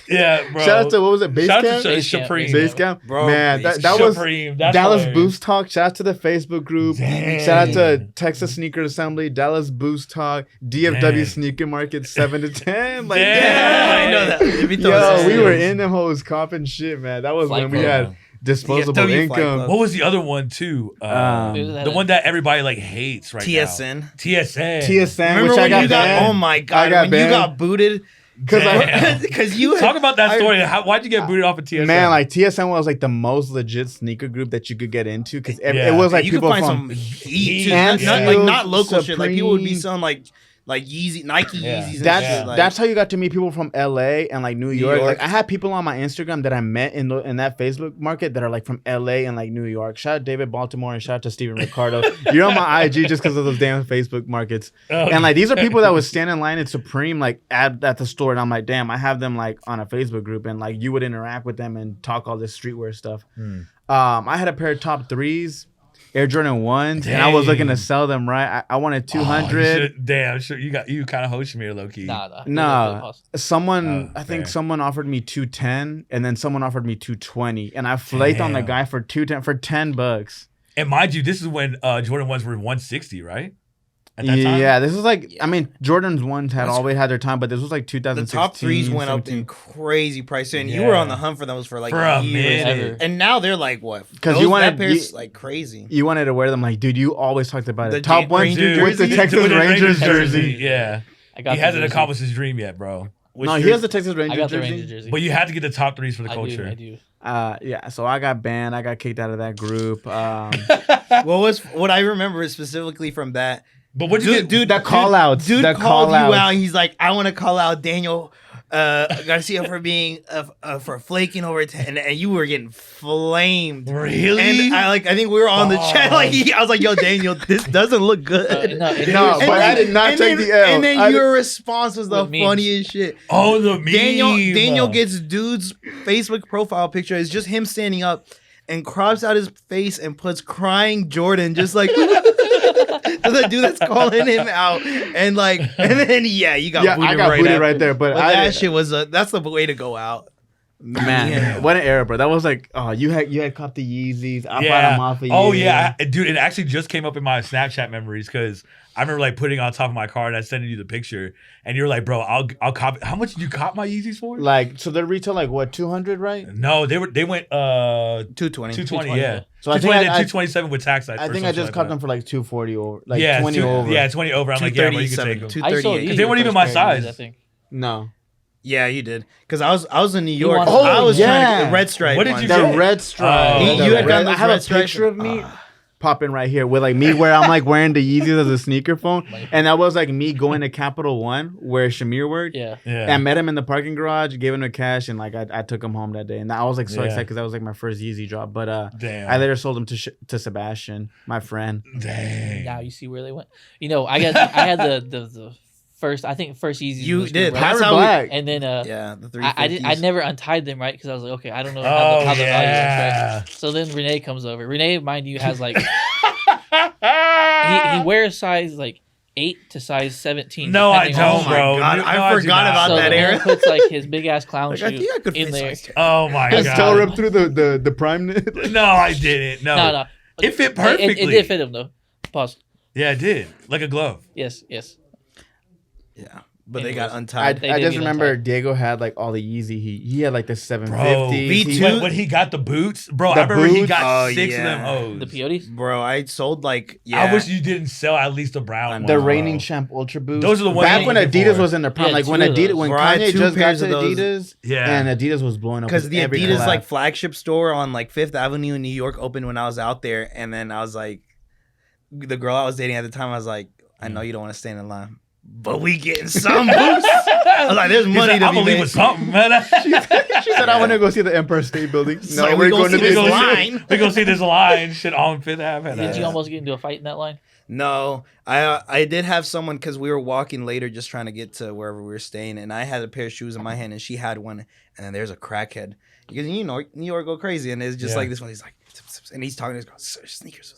yeah, bro. Shout out to what was it? Base Shout out camp. to Base camp. Supreme. Base camp. Bro, Man, Base that was Supreme. That's Dallas hilarious. Boost Talk. Shout out to the Facebook group. Dang. Shout out to Texas Sneaker Assembly, Dallas Boost Talk, DFW Dang. Sneaker Market 7 to 10. Like, Dang. I know that. Let me throw Yo, this we in. were in them hoes copping shit, man. That was Flight when we Club. had disposable DFW Flight income. Club. What was the other one too? The one that everybody like hates right TSN. now. TSN. TSN, Remember which I when got you got? banned. Oh my god! I got when you banned. got booted Damn. because you Talk about that I- story. Why'd you get booted off of TSN? Man, like TSN was like the most legit sneaker group that you could get into because Yeah. it was like you could people find from some heat, too. Yeah. not, like not Supreme, local shit. Like people would be Supreme. selling like like Yeezy, Nike Yeezys. And That's shit, like, that's how you got to meet people from LA and like New York. York. Like I had people on my Instagram that I met in that Facebook market that are like from LA and like New York. Shout out David Baltimore and shout out to Steven Ricardo. You're on my IG just because of those damn Facebook markets. And like these are people that would stand in line at Supreme like at the store, and I'm like, damn, I have them like on a Facebook group, and like you would interact with them and talk all this streetwear stuff. I had a pair of top 3s. Air Jordan 1s, and I was looking to sell them, right? I wanted 200. Damn, sure. You kind of host me low key. Nah. Someone, I think someone offered me 210, and then someone offered me 220, and I flaked on the guy for 210 for $10. And mind you, this is when Jordan 1s were 160, right? At that time? Yeah, this was like, I mean, Jordan's 1s had always had their time, but this was like 2016. the top 3s went 17. up in crazy price, and you were on the hunt for those for like For a years. minute. And now they're like what? Because that pair's like crazy. You wanted to wear them, like, dude. You always talked about The it. Top ones Ranger with the jersey? Texas With the Rangers jersey. Yeah. I got He hasn't jersey. accomplished his dream yet, bro. No, he has the Texas I Rangers got the jersey. Ranger jersey. But you had to get the top 3s for the culture. I do. Yeah, so I got banned. I got kicked out of that group. What I remember specifically from that. But what you Dude, the call outs. Dude the called you call-outs. out. He's like, I want to call out Daniel Garcia for being for flaking over 10, and you were getting flamed. Really? And I think we were on the chat. Like I was like, "Yo, Daniel, this doesn't look good." No, but I did not take the L. And then your response was the With memes. funniest shit. Oh, the meme. Daniel gets dude's Facebook profile picture. It's just him standing up and crops out his face and puts crying Jordan, just like the dude that's calling him out. And then you got booted I got booted after. right there. But that shit was that's the way to go out. Man, what an era, bro. That was like, oh, you had caught the Yeezys. I bought them off of you. Oh, yeah. Dude, it actually just came up in my Snapchat memories because I remember like putting it on top of my car and I sending you the picture. And you were like, bro, I'll cop. How much did you cop my Yeezys for? Like, so they retail like what, 200, right? No, they went 220, 220. yeah. So I think 227 with tax. I think I just copped them for like 240 over, like yeah, 20 over. Yeah, 20 over. I'm like, yeah, bro, you can take them. 238. Because they weren't even my size. I think. No. Yeah, you did. Because I was in New York. wanted- I was Oh, trying yeah. to the red stripe. What did ones. you The get? red stripe. Oh. The You had gotten I those have red a stripes? picture of me popping right here with like me where I'm like wearing the Yeezys as a sneaker phone. And that was like me going to Capital One where Shamir worked. Yeah. And I met him in the parking garage, gave him the cash, and like I took him home that day. And I was like so Yeah. excited because that was like my first Yeezy drop. But Damn. I later sold him to Sebastian, my friend. Dang. Now you see where they went. You know, I had the first. I think first Yeezys. You was did. the That's red. how Black. And then Yeah, the 350s. I did. I never untied them, right? Because I was like, okay, I don't know Oh, how the value yeah. is, right? So then Renee comes over. Renee, mind you, has like he wears size like 8 to size 17. No, I depending on- don't, bro. God, No, I do forgot not. about So that the man era. puts like his big ass clown Like, I shoe think I could in fit there. size 10. Oh my His god. toe ripped through the prime. No, I didn't. No. No. It fit perfectly. It did fit him though. Pause. Yeah, it did. Like a glove. Yes. Yeah, but they got Anyways. untied. They I did just get remember untied. Diego had like all the Yeezy. He had like the 750s. Bro, V2? when he got the boots, bro, The I remember he boots? got Oh, 6 yeah. of them The O's. peyotes. Bro, I sold I wish you didn't sell at least the brown The ones, reigning bro. champ Ultra Boost. Those are the ones back you when looking Adidas for. was in their prime. Yeah, Like when two of Adidas, those. when Bro, I had Kanye 2 just got pairs to of those. Adidas, Yeah. and Adidas was blowing up because with the every Adidas collab. like flagship store on like Fifth Avenue in New York opened when I was out there, and then I was like, the girl I was dating at the time, I was like, I know you don't want to stand in line, but we getting some boost. I was like, there's He's money like, to I be believe made. in something, man. She said, "I want to go see the Empire State Building." So we gonna see this line. We're going to see this line shit on Fifth Ave. Did you almost get into a fight in that line? No, I did have someone because we were walking later, just trying to get to wherever we were staying, and I had a pair of shoes in my hand, and she had one, and then there's a crackhead because you know New York go crazy, and it's just like this one. He's like, and he's talking to his girl, sneakers,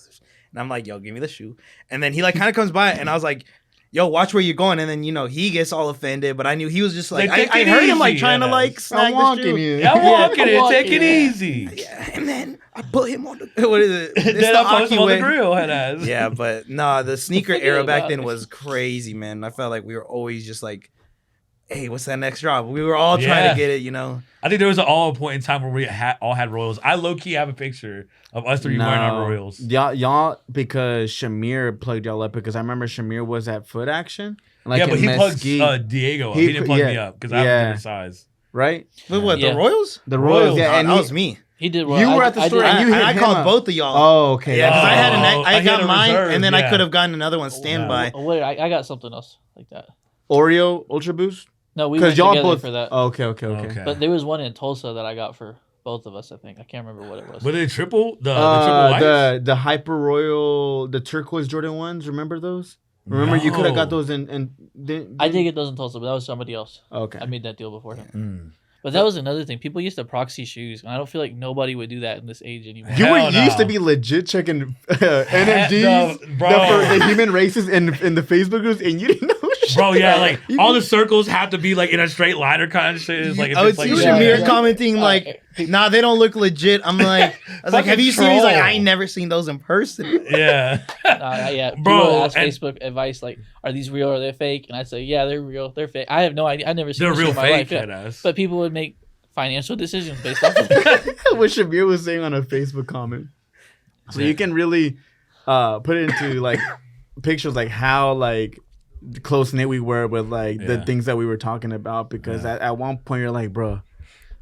and I'm like, yo, give me the shoe, and then he like kind of comes by, and I was like, yo, watch where you're going, and then he gets all offended, but I knew he was just like, Like, take I it heard him easy, like trying to yeah. like snag I'm the walking shoe. you. Yeah, I'm walking it. Take it yeah. easy. Yeah, and then I put him on the what is it? It's Then the I post Aki him on the way. grill, head ass. Yeah, but nah, the sneaker forget era back about then it. was crazy, man. I felt like we were always just like, hey, what's that next drop? We were all trying Yeah. to get it. I think there was a point in time where we all had Royals. I low key have a picture of us three wearing our Royals. Y'all, because Shamir plugged y'all up because I remember Shamir was at Foot Action. Like yeah, but in he plugged Mesquite, Diego up. He He didn't put- plug me yeah, up because I have a yeah. different size. right? But what, Yeah. the Royals? The Royals, Royals. yeah, and that he, was me. He did. You were at the store and you hit I him called up. both of y'all. Oh, okay. Yeah, because I had I I had got a mine, reserve, and then yeah. I could have gotten another one standby. Oh, wait, I got something else like that. Oreo Ultra Boost. No, we went y'all together both for that. Oh, okay. But there was one in Tulsa that I got for both of us. I think I can't remember what it was. Were they triple? The triple whites? The Hyper Royal, the turquoise Jordan ones. Remember those? Remember you could have got those in I did get those in Tulsa, but that was somebody else. Okay. I made that deal before him. Mm. But that was another thing. People used to proxy shoes, and I don't feel like nobody would do that in this age anymore. You used to be legit checking NFGs, bro. the human races in the Facebook groups, and you didn't know shit. Bro, yeah, like all the circles have to be like in a straight line or kind of shit. It's like if I would it's like see yeah. Shamir Yeah. commenting like, "Nah, they don't look legit." I'm like, I was like, "Have you seen?" He's like, "I ain't never seen those in person." yeah, Yeah, Bro, people ask and- Facebook advice like, "Are these real or are they fake?" And I say, "Yeah, they're real. They're fake." I have no idea. I never seen they're this real in my fake. life, yeah. Deadass. But people would make financial decisions based off of that. What Shamir was saying on a Facebook comment. So you can really put it into like pictures like how like close knit we were with like the things that we were talking about, because at one point you're like, bro,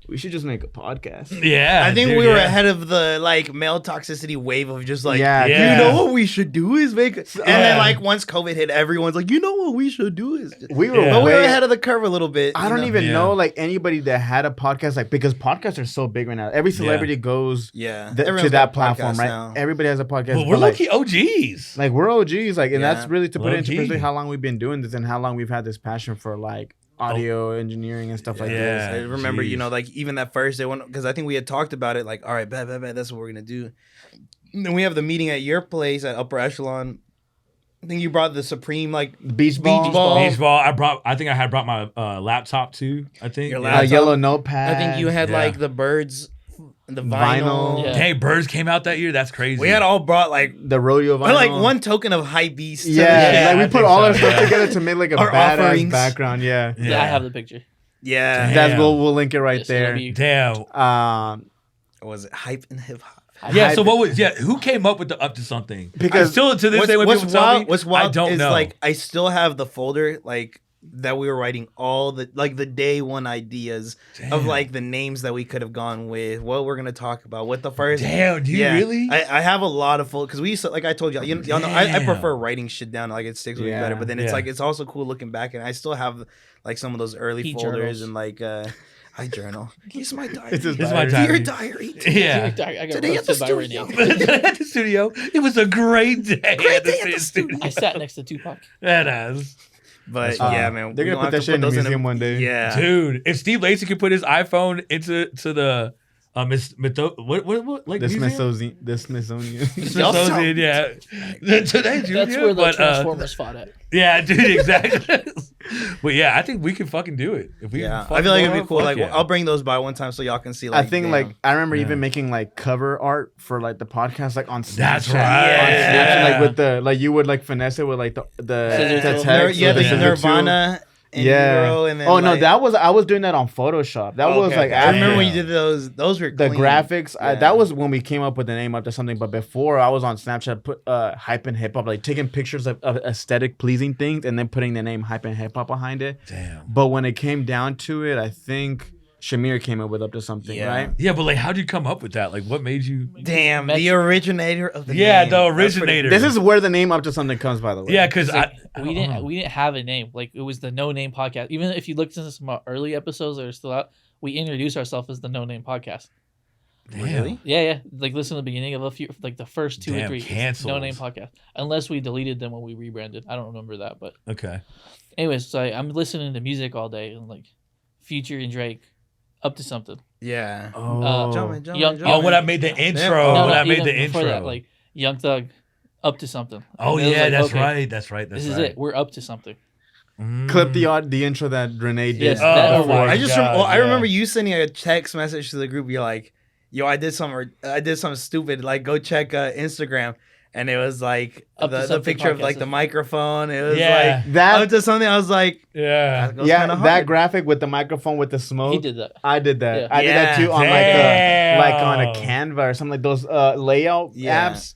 we should just make a podcast. Yeah, I think dude, we were yeah. ahead of the like male toxicity wave of just like, Yeah. you Yeah. know what we should do is make, and then like once COVID hit, everyone's like, you know what we should do is, We were, Yeah. but we were way- ahead of the curve a little bit. I don't even Yeah. know like anybody that had a podcast, like, because podcasts are so big right now. Every celebrity goes Yeah, to Everyone's that got a platform, podcast right? now. Everybody has a podcast. But we're like, lucky OGs. like we're OGs, like, and Yeah. that's really to put it into Low-key. perspective how long we've been doing this and how long we've had this passion for like audio engineering and stuff like Yeah. this. I remember, you Jeez. know, like even that first day, because I think we had talked about it, like, all right, bet, that's what we're gonna do. And then we have the meeting at your place at Upper Echelon. I think you brought the Supreme, like, Beach ball, Beach ball. I think I had brought my laptop too. I think. Your a laptop. yellow notepad. I think you had Yeah. like the birds, the Vinyl. vinyl. Yeah. Hey, Birds came out that year. That's crazy. We had all brought like, the rodeo vinyl. we're like one token of High Beast. to the Yeah, shit. like I we think put all so, our stuff yeah. together to make like a Our badass offerings. background. Yeah, Yeah, I have the picture. Yeah. Damn. that's we'll link it right Yes, it'll there. be- Damn. Was it Hype and Hip Hop? Yeah. So what was? Yeah. Who came up with the up to something? Because I still to this day when people tell me, what's wild I don't is know. like I still have the folder like that we were writing all the like the day one ideas of Damn. like the names that we could have gone with, what we're gonna talk about, what the first. Damn, do you really? I have a lot of full because we used to, like I told y'all, y'all know I Damn. prefer writing shit down, like it sticks with me Yeah. better. But then it's Yeah. like it's also cool looking back, and I still have like some of those early He folders journals. and like I journal. Here's my diary. It's his It's my Dear diary. diary. Yeah. I got Today at the roasted by Renee. studio. At the studio, it was a great day. Great day at the studio. I sat next to Tupac. That is. But Uh, yeah, man, they're we gonna gonna put have that to shit in the those museum one day. Yeah, Dude, if Steve Lacy could put his iPhone into the what like The museum? Smithsonian. Smithsonian, yeah. Today, Junior, That's where the but, Transformers fought at. yeah, dude, exactly. But yeah, I think we can fucking do it. If we yeah. fucking I feel like blow it'd be up, cool. fuck Like yeah. I'll bring those by one time so y'all can see. Like, I think damn. like I remember Yeah. even making like cover art for like the podcast like on Snapchat. That's right. On Snapchat, Yeah. like with the like you would like finesse it with like the Scissor the tool. text. yeah, with the scissor tool. Nirvana. And Yeah. Euro, and then Oh no, like, that was I was doing that on Photoshop. That was like I after remember when Yeah. you did those. Those were the clean. graphics. Yeah. That was when we came up with the name up to something. But before I was on Snapchat, put hype and hip hop, like taking pictures of aesthetic pleasing things and then putting the name hype and hip hop behind it. Damn. But when it came down to it, I think Shamir came up with up to something, Yeah. right? Yeah, but like, how'd you come up with that? Like, what made you? Damn, Met- the originator of the Yeah, name. the That's pretty- originator. This is where the name up to something comes, by the way. Yeah, because Like, I we didn't have a name. Like it was the No Name Podcast. Even if you looked into some early episodes that are still out, we introduced ourselves as the No Name Podcast. Really? Yeah. Like listen to the beginning of a few, like the first two Damn, or three. It's cancels. No Name Podcast. Unless we deleted them when we rebranded. I don't remember that, but Okay. anyways, so I'm listening to music all day and like Future and Drake, Up to Something. Yeah. Oh, Jumpin', jumpin', Young- jumpin'. Oh, when I made the intro, No, when I made even the before intro. that, like Young Thug, Up to Something. Oh And it was yeah, like, that's okay, right. That's right. That's This is right. it. We're up to something. clip the intro that Renee did. Yes, Oh, that- my I just God, I yeah. remember you sending a text message to the group. You're like, "Yo, I did something stupid. Like, go check Instagram." And it was like Up to the Something picture of like podcast. the microphone. It was Yeah. like That up to something. I was like, Yeah. that goes yeah, kinda that hard. graphic with the microphone with the smoke. He did that. I did that. Yeah. I did that Yeah. too on Damn. like on a Canva or something like those layout Yeah. apps.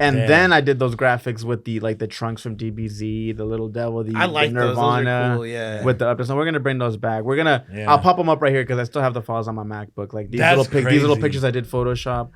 And Damn. then I did those graphics with the trunks from DBZ, the Little Devil, the I like the those. Those Nirvana, are cool. Yeah. with the up. So we're gonna bring those back. We're gonna. Yeah. I'll pop them up right here because I still have the files on my MacBook. Like these That's these little crazy. pictures I did Photoshop.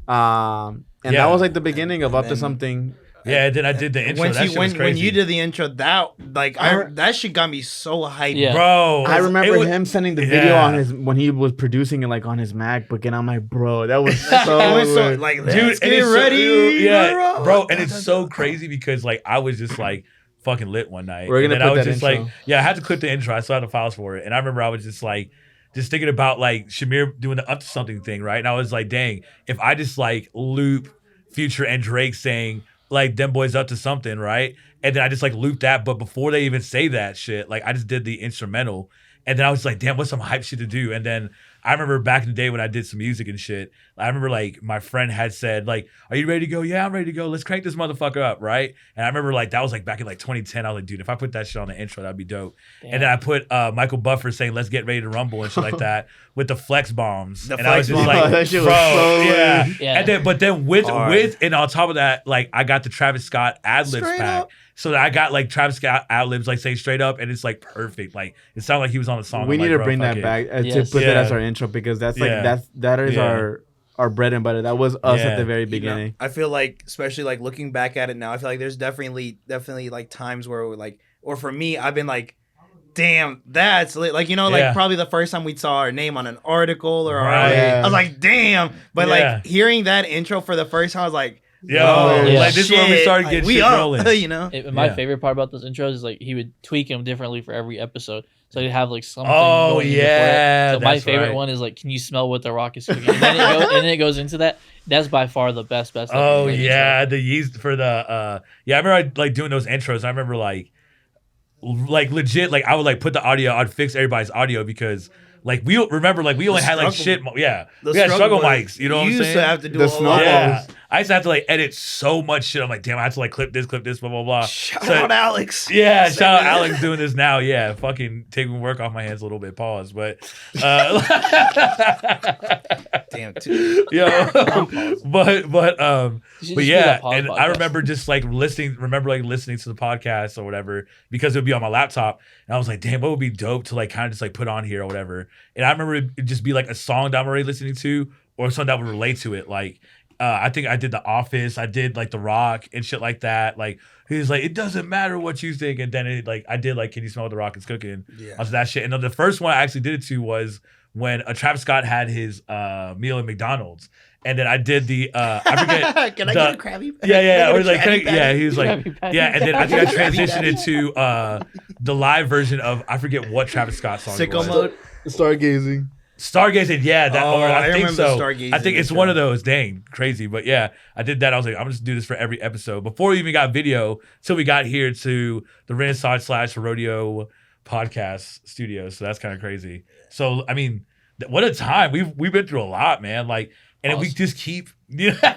And Yeah. that was like the beginning of And Up to then- Something. Yeah, and then I did the intro. When That shit was when crazy. you did the intro, that shit got me so hyped. Yeah. Bro, I remember it was- him sending the video Yeah. on his when he was producing it like on his MacBook, and I'm like, bro, that was so. It was so lit. like, Dude, let's and get it's ready, yeah, bro, and it's so crazy because like I was just like fucking lit one night. We're gonna and then put I was that just intro. like, yeah, I had to clip the intro. I still had the files for it, and I remember I was just like, just thinking about like Shamir doing the Up to Something thing, right? And I was like, dang, if I just like loop Future and Drake saying like them boys up to something, right? And then I just like looped that, but before they even say that shit, like I just did the instrumental. And then I was like, damn, what's some hype shit to do? And then I remember back in the day when I did some music and shit, I remember like my friend had said like, are you ready to go? Yeah, I'm ready to go. Let's crank this motherfucker up, right? And I remember like that was like back in like 2010. I was like, dude, if I put that shit on the intro, that'd be dope. Damn. And then I put Michael Buffer saying, let's get ready to rumble and shit like that with the flex bombs. The and I was flex just bombs. like, That shit was bro, so yeah. lit. Yeah. And then, but then with Hard. and on top of that, like I got the Travis Scott ad libs Straight pack. up. So that I got like Travis Scott ad libs like saying straight up, and it's like perfect. Like it sounded like he was on the song. We I'm need like, to bro, bring fuck that it. back to Yes. put that Yeah. as our intro because that's like Yeah. that is Yeah. our bread and butter. That was us Yeah. at the very You know, beginning. I feel like, especially like looking back at it now, I feel like there's definitely like times where we're like, or for me, I've been like, damn, that's lit. Like, you know, like Yeah. probably the first time we saw our name on an article or Right. I was like, damn. But Yeah. like hearing that intro for the first time, I was like, Yo, oh, Yeah. like this is when we shit. started Like, getting we shit up, rolling. you know? My Yeah. favorite part about those intros is like he would tweak them differently for every episode, so he'd have like something. Oh, going into yeah, it. So my that's favorite right. one is like, "Can you smell what the rock is cooking?" And then it goes into that. That's by far the best. Oh like, yeah, the yeast for the yeah. I remember like doing those intros. I remember like legit like I would like put the audio. I'd fix everybody's audio because like we remember like we only had like shit. Yeah, The we had struggle was- mics. You know what I'm used saying? to have to do The a snow lot. Yeah, I used to have to like edit so much shit. I'm like, damn, I have to like clip this, blah blah blah. Shout So- out Alex. Yeah, shout out Alex doing this now. Yeah, fucking taking work off my hands a little bit. Pause, but Damn, too. yo, but You should just do yeah, that pause and I podcast. remember just like listening to the podcast or whatever because it would be on my laptop, and I was like, damn, what would be dope to like kind of just like put on here or whatever. And I remember it'd just be like a song that I'm already listening to or something that would relate to it, like. I think I did The Office. I did like The Rock and shit like that. Like he was like, it doesn't matter what you think. And then it like I did like, can you smell what The Rock is cooking? Yeah. Onto that shit. And then the first one I actually did it to was when Travis Scott had his meal at McDonald's. And then I did the I forget. Can I the- get a Krabby Patty? Yeah. Can I Or get a like, Krabby Patty? yeah, he was like, Krabby Patty. yeah. And then I think I Krabby transitioned Patty. it to the live version of I forget what Travis Scott song. it Sicko was. mode. Stargazing. Stargazing, yeah, that. Oh, or I, I think remember so. Stargazing I think it's intro. one of those. Dang, crazy, but yeah, I did that. I was like, I'm just do this for every episode before we even got video. Till we got here to the Renaissance / Rodeo podcast studio. So that's kind of crazy. So I mean, what a time we've been through a lot, man. Like, and we Awesome. just keep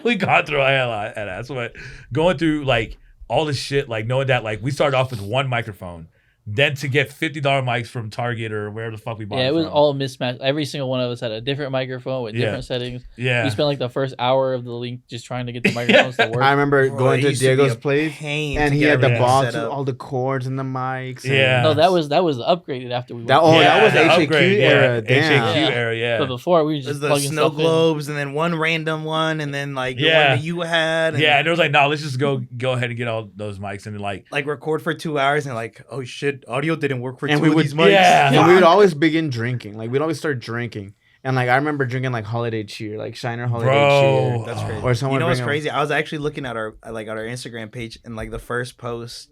we gone through a lot. And that's what going through like all this shit. Like knowing that like we started off with one microphone. Then to get $50 mics from Target or wherever the fuck we bought Yeah, it was from. all mismatched. Every single one of us had a different microphone with Yeah. different settings. Yeah. We spent like the first hour of the link just trying to get the microphones to work. I remember Bro, going it to used to be Diego's a place, pain and to he get had the everything box set with up. all the cords and the mics. and- Yeah. No, that was upgraded after we went. That- oh, Yeah, that was the HAQ upgrade, era. Yeah. Damn. HAQ Yeah. era, yeah. But before we were There's just the plugging snow stuff in. globes, and then one random one, and then like the Yeah. one that you had. And Yeah, and it was like, no, let's just go ahead and get all those mics and then like, like record for 2 hours, and like, oh shit, audio didn't work for And two we of would- these mics. Yeah. And we would Fuck. always begin drinking. Like we'd always start drinking. And like I remember drinking like Holiday Cheer, like Shiner Holiday bro, Cheer. That's crazy. Or someone You know what's bring a- crazy? I was actually looking at our Instagram page, and like the first post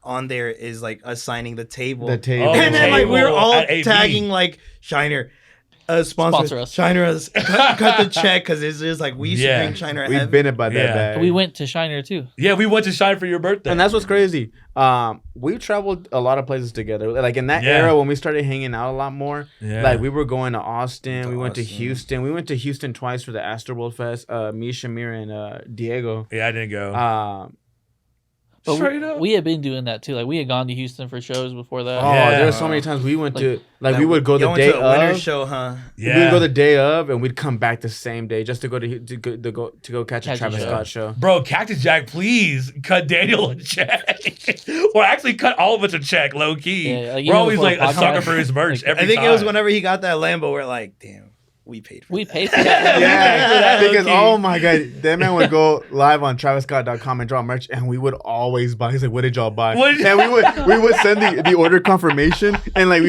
on there is like us signing the table. The table. Oh, And then like we're table all at AB. tagging like Shiner. Sponsor us. Shiner us. Cut the check because it's just like we used Yeah. to drink Shiner We've heavy. been about that Yeah. bag. We went to Shiner too. yeah, we went to Shine for your birthday. And that's what's crazy. We traveled a lot of places together. Like in that Yeah. era when we started hanging out a lot more. Yeah. Like we were going to Austin. To We went to Austin. Houston. We went to Houston twice for the Astroworld Fest. Me, Shamir, and Diego. yeah, I didn't go. But Straight up. we had been doing that too. Like we had gone to Houston for shows before that. Oh, Yeah. there's so many times we went to Like, we would go the y'all went day to a winter of. show, huh? We would go the day of, and we'd come back the same day just to go catch a Catch a Travis show. Scott show. Bro, Cactus Jack, please cut Daniel a check. Or actually cut all of us a check, low key. Yeah, like, We're always before like the a sucker podcast, for his merch like, every I think time. it was whenever he got that Lambo. We're like, damn, we paid for We that. paid for that. Yeah, because low-key. oh my god, that man would go live on TravisScott.com and draw merch, and we would always buy. He's like, "What did y'all buy?" And we would send the order confirmation, and like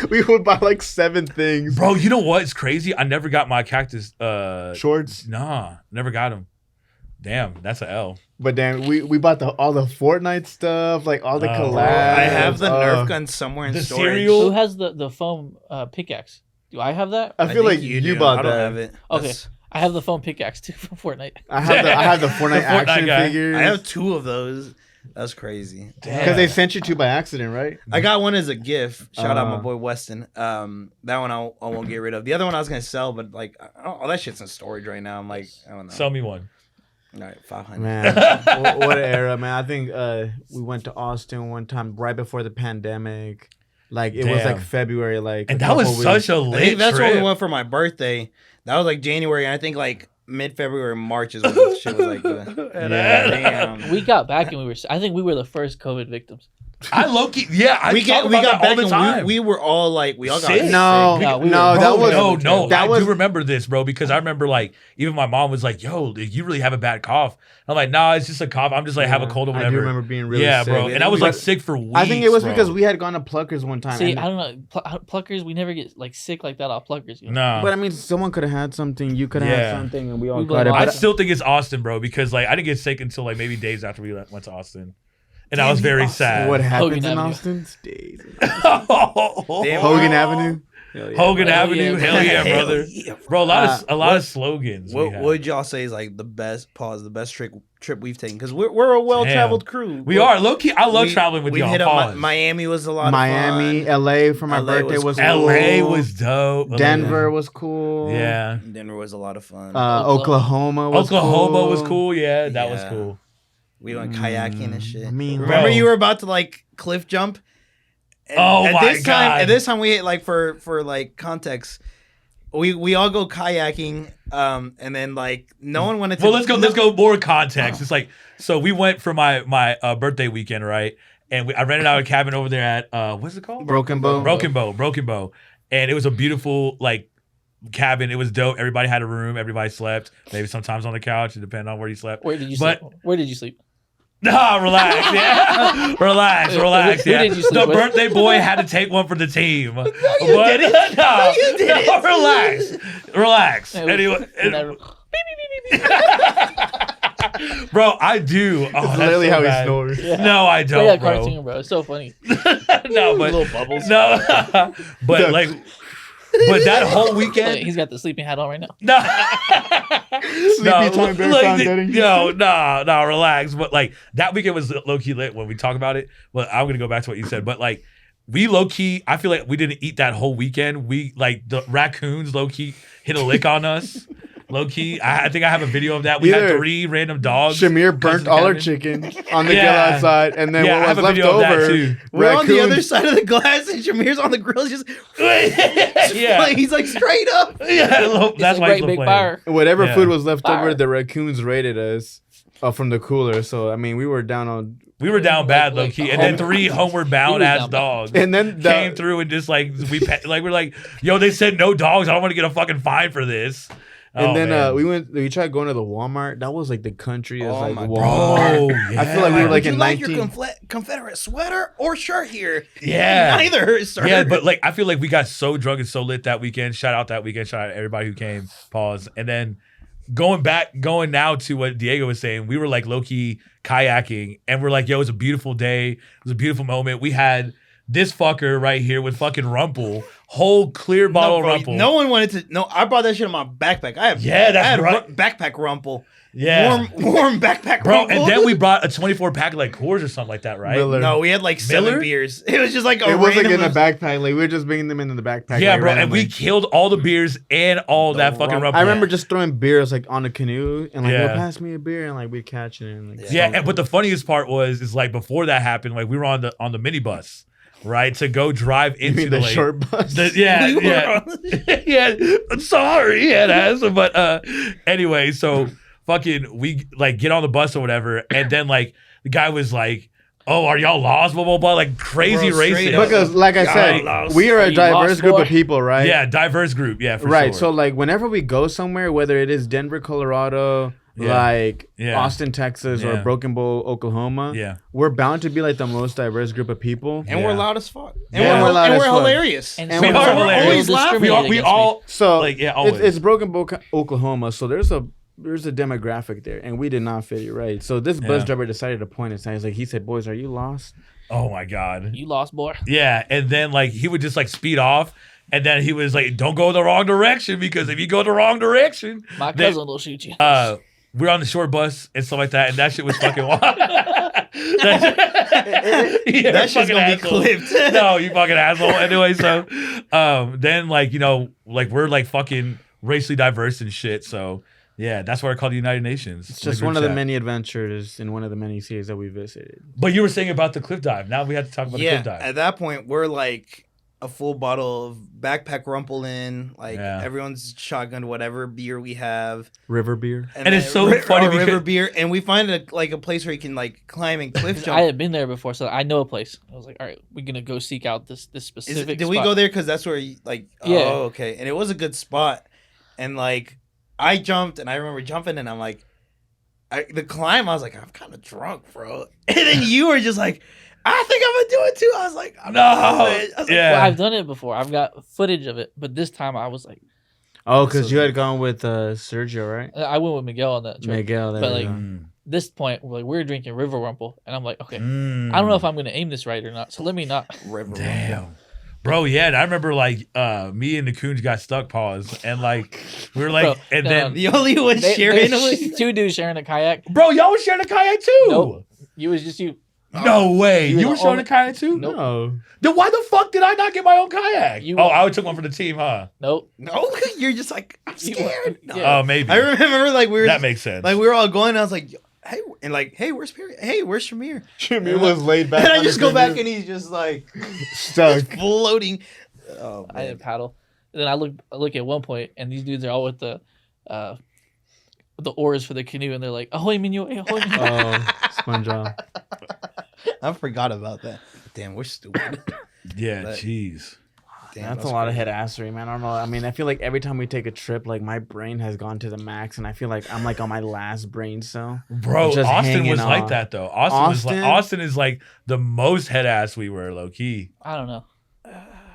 we would buy like 7 things. Bro, you know what? It's crazy. I never got my Cactus Shorts, Nah, never got them. Damn, that's a L. but then we bought all the Fortnite stuff, like all the collabs. I have the Nerf gun somewhere in The storage. cereal? Who has the foam pickaxe? Do I have that? I feel like think you do. bought I don't that. have it. Okay. That's- I have the foam pickaxe too from Fortnite. I have the Fortnite Fortnite action guy. figures. I have 2 of those. That's crazy. because they sent you 2 by accident, right? I got one as a gift. Shout out my boy Weston. That one I won't get rid of. The other one I was gonna sell, but like all that shit's in storage right now. I'm like, I don't know. Sell me one. All right, 500. Man, what an era, man! I think we went to Austin one time right before the pandemic. Like it was Damn. like February, like And a that was couple such weeks. a I lit think that's trip. when we went for my birthday. That was like January. And I think like mid-February, March is when the shit was like. Damn. We got back and I think we were the first COVID victims. I low-key, yeah, I we talk got about that back all the and time. we were all like, we all got Sick? sick. No, No, we no, were- that Bro, was No, that I was do remember this, bro, because I remember like even my mom was like, "Yo, you really have a bad cough." I'm like, "Nah, it's just a cough. I'm just like have a cold or I whatever." do remember being really yeah, sick. bro, and I was like But sick for weeks. I think it was bro. because we had gone to Pluckers one time. See, and- I don't know. Pluckers, we never get like sick like that off Pluckers. You know? Nah, but I mean, someone could have had something. You could have Yeah. had something, and we all We got it. blame I But still think it's Austin, bro, because like I didn't get sick until like maybe days after we went to Austin, and I was very sad. what happens Hogan in Avenue. Austin stays. Damn. Hogan Avenue. Hogan Hell Avenue, yeah. hell yeah, Hell brother. yeah, Bro, a lot what- of slogans. we What had. would y'all say is like the best trip we've taken? Because we're a well-traveled crew. We are low key. I love traveling with we y'all. hit up Pause. Miami was a lot Miami, of fun. LA for my LA birthday was was cool. cool. LA was dope. Denver was cool. Yeah. Denver was a lot of fun. Oklahoma was Oklahoma cool. was cool. Yeah, that was Yeah. cool. We went kayaking and shit. I mean, Remember bro. you were about to like cliff jump? And Oh at my this time, God. At this time we hit like for like context, we all go kayaking, and then like no one wanted to. Well, let's go more context. It's like so we went for my birthday weekend, right? And I rented out a cabin over there at what's it called? Broken Bow. Broken Bow. And it was a beautiful like cabin. It was dope. Everybody had a room. Everybody slept. Maybe sometimes on the couch. It depended on where you slept. Where did you But- sleep? Where did you sleep? Nah, relax. Yeah. relax. Who Yeah. did you sleep the with? birthday boy had to take one for the team. No, you didn't. No, you didn't. no, relax. It was- Anyway, and that- bro, I do. Oh, That's that's literally so how he bad. snores. Yeah. No, I Play that don't, bro. cartoon, bro. It's so funny. No, but Little bubbles. no, but like, but that whole weekend. He's got the sleeping hat on right now. No, Sleepy time, bear like, found dead in no, relax. But like that weekend was low key lit when we talk about it. But I'm gonna go back to what you said. But like we low key, I feel like we didn't eat that whole weekend. We like the raccoons low key hit a lick on us. Low key, I think I have a video of that. We had Either 3 random dogs. Shamir come burnt to the all our cabin. chicken on the Yeah. grill outside, and then Yeah, I what have was a left video of that, over, too. We're on the other raccoons- side of the glass, and Shamir's on the grill, just yeah, he's like straight up. yeah. That's It's a why great he's big playing. fire. Whatever Yeah. food was left Fire. over, the raccoons raided us from the cooler. So I mean, we were down on. We were down bad, low Like key, and then 3 homeward bound He was ass down bad. dogs. And then the, came through and just like we're like, yo, they said no dogs. I don't want to get a fucking fine for this. And Oh, then man. we tried going to the Walmart. That was like the country is Oh like my Walmart. yeah. I feel like we were like Would you in like 19. your Confederate sweater or shirt here? Yeah. Neither, sir. Yeah, but like I feel like we got so drunk and so lit that weekend. Shout out that weekend. Shout out everybody who came. Pause. And then going now to what Diego was saying, we were like low key kayaking, and we're like, yo, it was a beautiful day. It was a beautiful moment. We had this fucker right here with fucking Rumple, whole clear bottle of bro, Rumple. No one wanted to. No, I brought that shit in my backpack. I have backpack Rumple. Yeah. Warm backpack Bro, Rumple. and then we brought a 24 pack of like Coors or something like that, right? Miller. No, we had like 7 Miller? beers. It was just like It wasn't in a backpack. Like we were just bringing them into the backpack. Yeah, like, bro, and randomly. we killed all the beers and all that fucking Rumple. I remember just throwing beers like on a canoe and like, Yeah. pass me a beer, and like we'd catch it. And, like, Yeah, but the funniest part is like before that happened, like we were on the minibus, right, to go drive you into mean the short bus. yeah. I'm sorry, but anyway, so fucking we like get on the bus or whatever, and then like the guy was like, "Oh, are y'all lost?" Blah blah blah, like crazy Bro, straight racist. up. Because, like I said, lost. we are Are a you diverse lost, group boy? of people, right? Yeah, diverse group. Yeah, for Right. sure. So, like, whenever we go somewhere, whether it is Denver, Colorado, like Austin, Texas, or Broken Bow, Oklahoma, we're bound to be like the most diverse group of people. And we're loud as fuck. And Yeah. we're, loud and as we're fuck. hilarious. And we some are people always will laughing. discriminate we against all So like always. it's Broken Bow, Oklahoma. So there's a demographic there, and we did not fit it right. So this bus driver decided to point us out. He's like, he said, "Boys, are you lost?" Oh my god. You lost, boy. Yeah, and then like he would just like speed off, and then he was like, "Don't go the wrong direction because if you go the wrong direction, My then- cousin will shoot you. we're on the short bus and stuff like that, and that shit was fucking wild. that That shit's gonna be clipped. No, you fucking asshole. Anyway, so then like like we're like fucking racially diverse and shit. So yeah, that's why we're called the United Nations. It's just one of the many adventures in one of the many cities that we visited. But you were saying about the cliff dive. Now we have to talk about the cliff dive. At that point, we're like a full bottle of backpack Rumple in, like everyone's shotgun whatever beer we have, River beer, and it's so funny because river beer, and we find a place where you can like climb and cliff jump. I had been there before, so I know a place. I was like, all right, we're gonna go seek out this specific. Did we spot. go there because that's where you, like? Yeah. Oh, okay, and it was a good spot, and like I jumped, and I remember jumping, and I'm like, the climb. I was like, I'm kind of drunk, bro, and then you were just like, I think I'm gonna do it too. I was like, no, Well, I've done it before. I've got footage of it, but this time I was like, oh, because you had gone with Sergio, right? I went with Miguel on that trip. Miguel, but like this point, like we're drinking River Rumple, and I'm like, okay, I don't know if I'm gonna aim this right or not, so let me not. River Damn. Bro, yeah, and I remember like me and the Coons got stuck, pause, and like we were like, Bro, then The only one sharing it. two dudes sharing a kayak. bro, y'all was sharing a kayak too. Nope. You was just you. No way, you were sharing only- a kayak too. Nope. No. Then why the fuck did I not get my own kayak? You- I took one for the team, huh? Nope. No, you're just like, I'm scared. No. Yeah. Oh, maybe I remember like we were that makes sense. like we were all going. And I was like, hey, and like, hey, where's Perry? Hey, where's Shamir? Shamir was laid back. And I on just the go back canoe. and he's just like stuck. floating. Oh I man. didn't paddle. And then I look at one point, and these dudes are all with the oars for the canoe, and they're like, "Ahoy, minyo, ahoy, minyo." Oh, SpongeBob. I forgot about that. Damn, we're stupid. yeah, But- jeez. Damn, That's a lot of head assery, man. I don't know. I mean, I feel like every time we take a trip, like my brain has gone to the max, and I feel like I'm like on my last brain cell. Bro, Just Austin hanging was like on. that though. Austin Austin? is like the most head ass we were, low key. I don't know.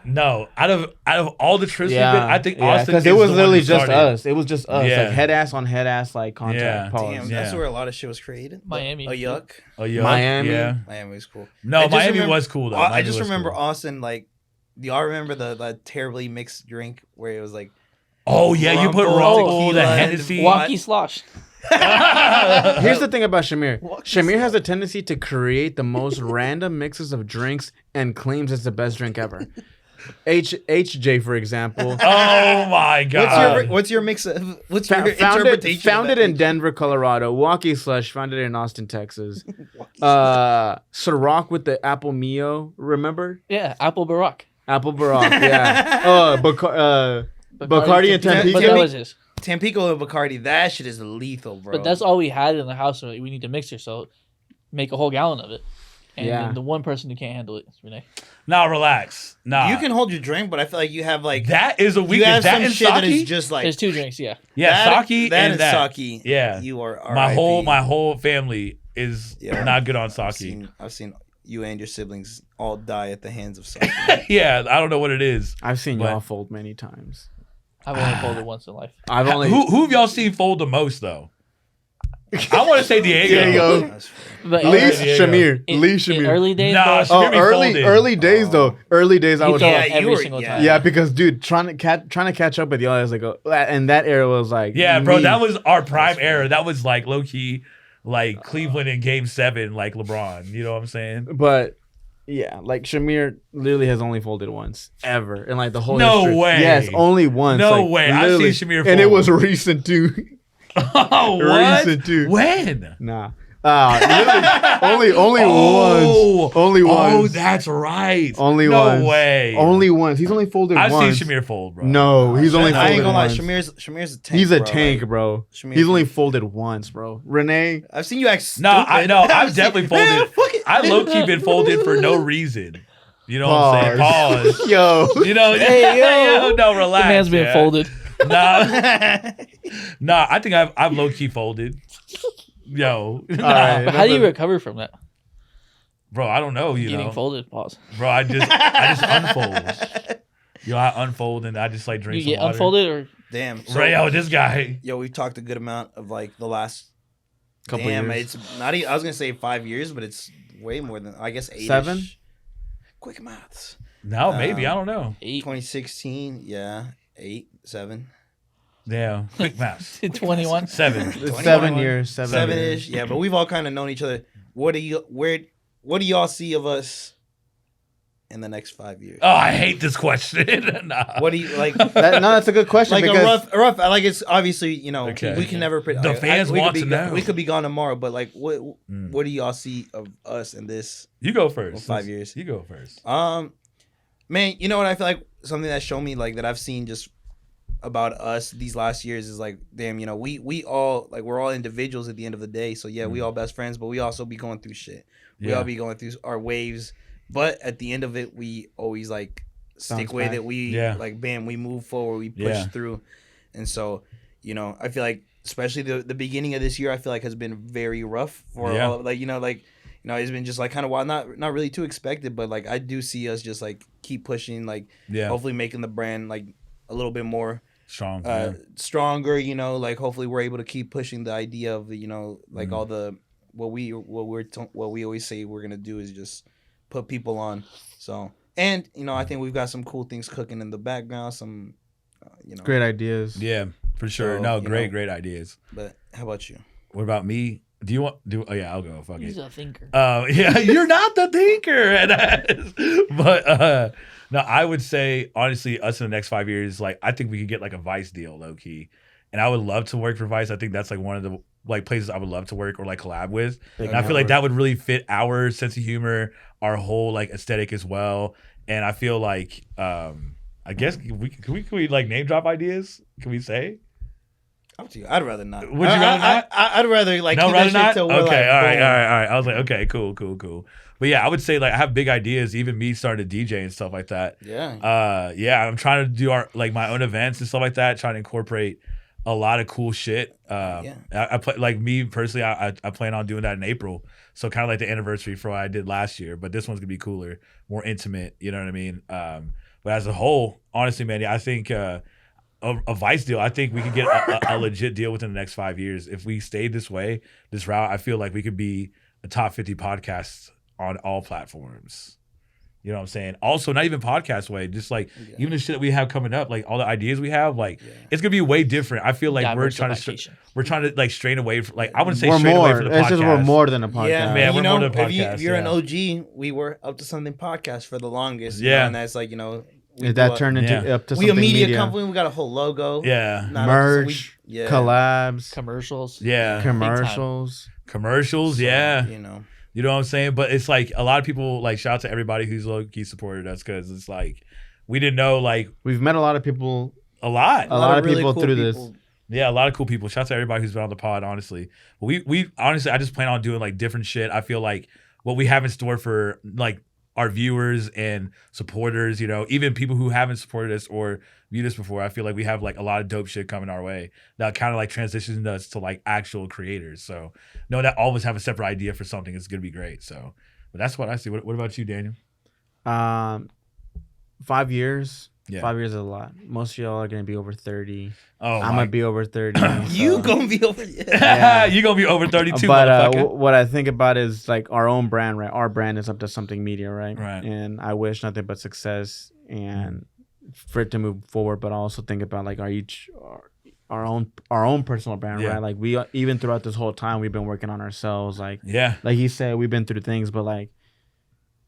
No, out of all the trips we've been, I think Austin because is it was the literally one who just started. us. It was just us, Yeah. like head ass on head ass, like contact. Yeah. Pause. Damn, Yeah. that's where a lot of shit was created. Miami. A yuck. Oh, yeah, Miami? Yeah. Miami was cool. No, I just Miami remember- was cool though. I Miami just was remember cool. Austin. Like, do y'all remember the terribly mixed drink where it was like, Oh yeah, you put Rumple, Rumple, the tequila, and Hennessy. Walkie slosh. Here's the thing about Shamir. What? Shamir has a tendency to create the most random mixes of drinks and claims it's the best drink ever. HJ, for example, Oh my god. what's your mix of what's your interpretation? founded of in Denver, Colorado. Walkie Slush, founded in Austin, Texas. Ciroc with the apple Mio, remember? Yeah, Apple Barack. Apple Barack, yeah. Bacardi and Tampico. But that was his. Tampico and Bacardi, that shit is lethal, bro. But that's all we had in the house. So we need a mixer, so make a whole gallon of it. And Yeah. then the one person who can't handle it is Renee. Nah, relax. Nah. you can hold your drink, but I feel like you have like That is a you weakness. have That some and shit that is sake. just like There's two drinks, yeah. Yeah, sake that and that. sake. Yeah. You are My RIP. whole family is Yeah. not good on sake. I've seen you and your siblings all die at the hands of sake. Yeah, I don't know what it is. I've seen But- y'all fold many times. I've only folded once in life. I've only Who have y'all seen fold the most though? I want to say Diego. Diego. That's fair. But Lee Diego. Shamir. in, Lee in Shamir. early days, Nah, though, Shamir be folded. Early days though. Early days I he would. fell Yeah, off you every were- single yeah. time. Yeah, because dude, trying to catch up with y'all is like, and that era was like, Yeah, bro, me. that was our prime era. That was like low key, like Cleveland in Game 7, like LeBron. You know what I'm saying? But yeah, like Shamir literally has only folded once ever in like the whole. No history. way. Yes, only once. No like, way. I've literally. seen Shamir and it fold. was recent too. Oh, what? Recent too. When? Nah. Literally, only once. Only Oh, once. that's right. Only no once. way. Only once. He's only folded I've once. seen Shamir fold, bro. No, he's only I folded ain't gonna lie. once. Shamir's a tank. He's a bro. tank, Like, bro. Shamir He's only can- folded once, bro. Renee. I've seen you act stupid. No, I know. I've definitely Man, folded. fuck it. I low key been folded for no reason. You know what I'm saying? Pause. Yo. You know, Hey, yo. no, relax. The man's being man. folded. Nah, I think I've low key folded. Yo, All right. But how do you recover from that? bro, I don't know. You Getting know, folded. Pause. bro, I just unfold. Yo, I unfold and I just like drink You some get water. unfolded or Damn. So, Right, yo, this guy. yo, we've talked a good amount of like the last. Couple damn, years. it's not. I was gonna say 5 years, but it's way more than I guess 8. 7? Quick maths. No, maybe I don't know. 8 2016. Yeah, 8, 7. Damn, quick maths. to 21. 7. It's 21. 7 years. 7 7-ish. Yeah, but we've all kind of known each other. What do y'all see of us in the next 5 years? Oh, I hate this question. Nah. What do you like? That's a good question Like because a rough. Like it's obviously Okay. we can never. The fans we could want be to gone- know. We could be gone tomorrow, but like, what do y'all see of us in this? You go first. 5 years. You go first. Man, you know what I feel like something that shown me like that I've seen just about us these last years is like, damn, you know, we all like we're all individuals at the end of the day. So yeah, we all best friends, but we also be going through shit. We Yeah. all be going through our waves, but at the end of it, we always like stick Bounce with back. it. We Yeah. like bam, we move forward, we push Yeah. through, and so you know, I feel like especially the beginning of this year, I feel like has been very rough for Yeah. all, like it's been just like kind of wild, not really too expected, but like I do see us just like keep pushing, like Yeah. hopefully making the brand like a little bit more Strong. Yeah. stronger, you know, like hopefully we're able to keep pushing the idea of, you know, like all the what we always say we're gonna do is just put people on. So, and you know, I think we've got some cool things cooking in the background, some you know, great ideas. Yeah, for sure. So, No, you great, know. great ideas. But how about you? What about me? Oh yeah, I'll go. Fuck He's it. a thinker. Yeah, you're not the thinker. But no, I would say honestly, us in the next 5 years, like I think we could get like a Vice deal, low key, and I would love to work for Vice. I think that's like one of the like places I would love to work or like collab with. Big And I feel like network. that would really fit our sense of humor, our whole like aesthetic as well. And I feel like I guess can we like name drop ideas? Can we say? Up to you. I'd rather not. Would you rather not? I'd rather like No, keep rather that not. shit till we're Okay, like, all right. boom. I was like, okay, cool. But yeah, I would say like I have big ideas. Even me starting to DJ and stuff like that. Yeah. Yeah, I'm trying to do my own events and stuff like that. Trying to incorporate a lot of cool shit. I play like me personally. I plan on doing that in April. So kind of like the anniversary for what I did last year. But this one's gonna be cooler, more intimate. You know what I mean? But as a whole, honestly, man, I think. A Vice deal, I think we could get a legit deal within the next 5 years. If we stayed this way, this route, I feel like we could be a top 50 podcast on all platforms. You know what I'm saying? Also, not even podcast way, just like even the shit that we have coming up, like all the ideas we have, like it's gonna be way different. I feel like we're trying to like strain away from like I wouldn't say We're strain away more. from the It's podcast. just we're more than a podcast. Yeah, Man, you we're know, more than a if podcast, you're an yeah. OG, we were up to something podcast for the longest. you Yeah. know, and that's like, you know, we If that do turned into Yeah. up to we a something media company. We got a whole logo. Yeah, Not merch, yeah. collabs, Commercials. yeah, commercials. commercials, So, yeah. You know, You know what I'm saying? But it's like a lot of people like shout out to everybody who's low key supported us because it's like we didn't know like We've met a lot of people. a lot. A lot of really people cool through this. people. Yeah, a lot of cool people. Shout out to everybody who's been on the pod, honestly. But we honestly I just plan on doing like different shit. I feel like what we have in store for like our viewers and supporters, you know, even people who haven't supported us or viewed us before, I feel like we have like a lot of dope shit coming our way that kind of like transitions us to like actual creators. So know that all of us have a separate idea for something. It's gonna be great. So, but that's what I see. What about you, Daniel? 5 years. Yeah. 5 years is a lot. Most of y'all are gonna be over 30. Oh, I'm gonna be over 30. You so- gonna be over? Yeah. You gonna be over 32, But motherfucker. what I think about is like our own brand, right? Our brand is Up to Something Media, right? Right. And I wish nothing but success and for it to move forward. But I also think about like our own personal brand, Yeah. right? Like we even throughout this whole time we've been working on ourselves. Like Yeah. like he said, we've been through things, but like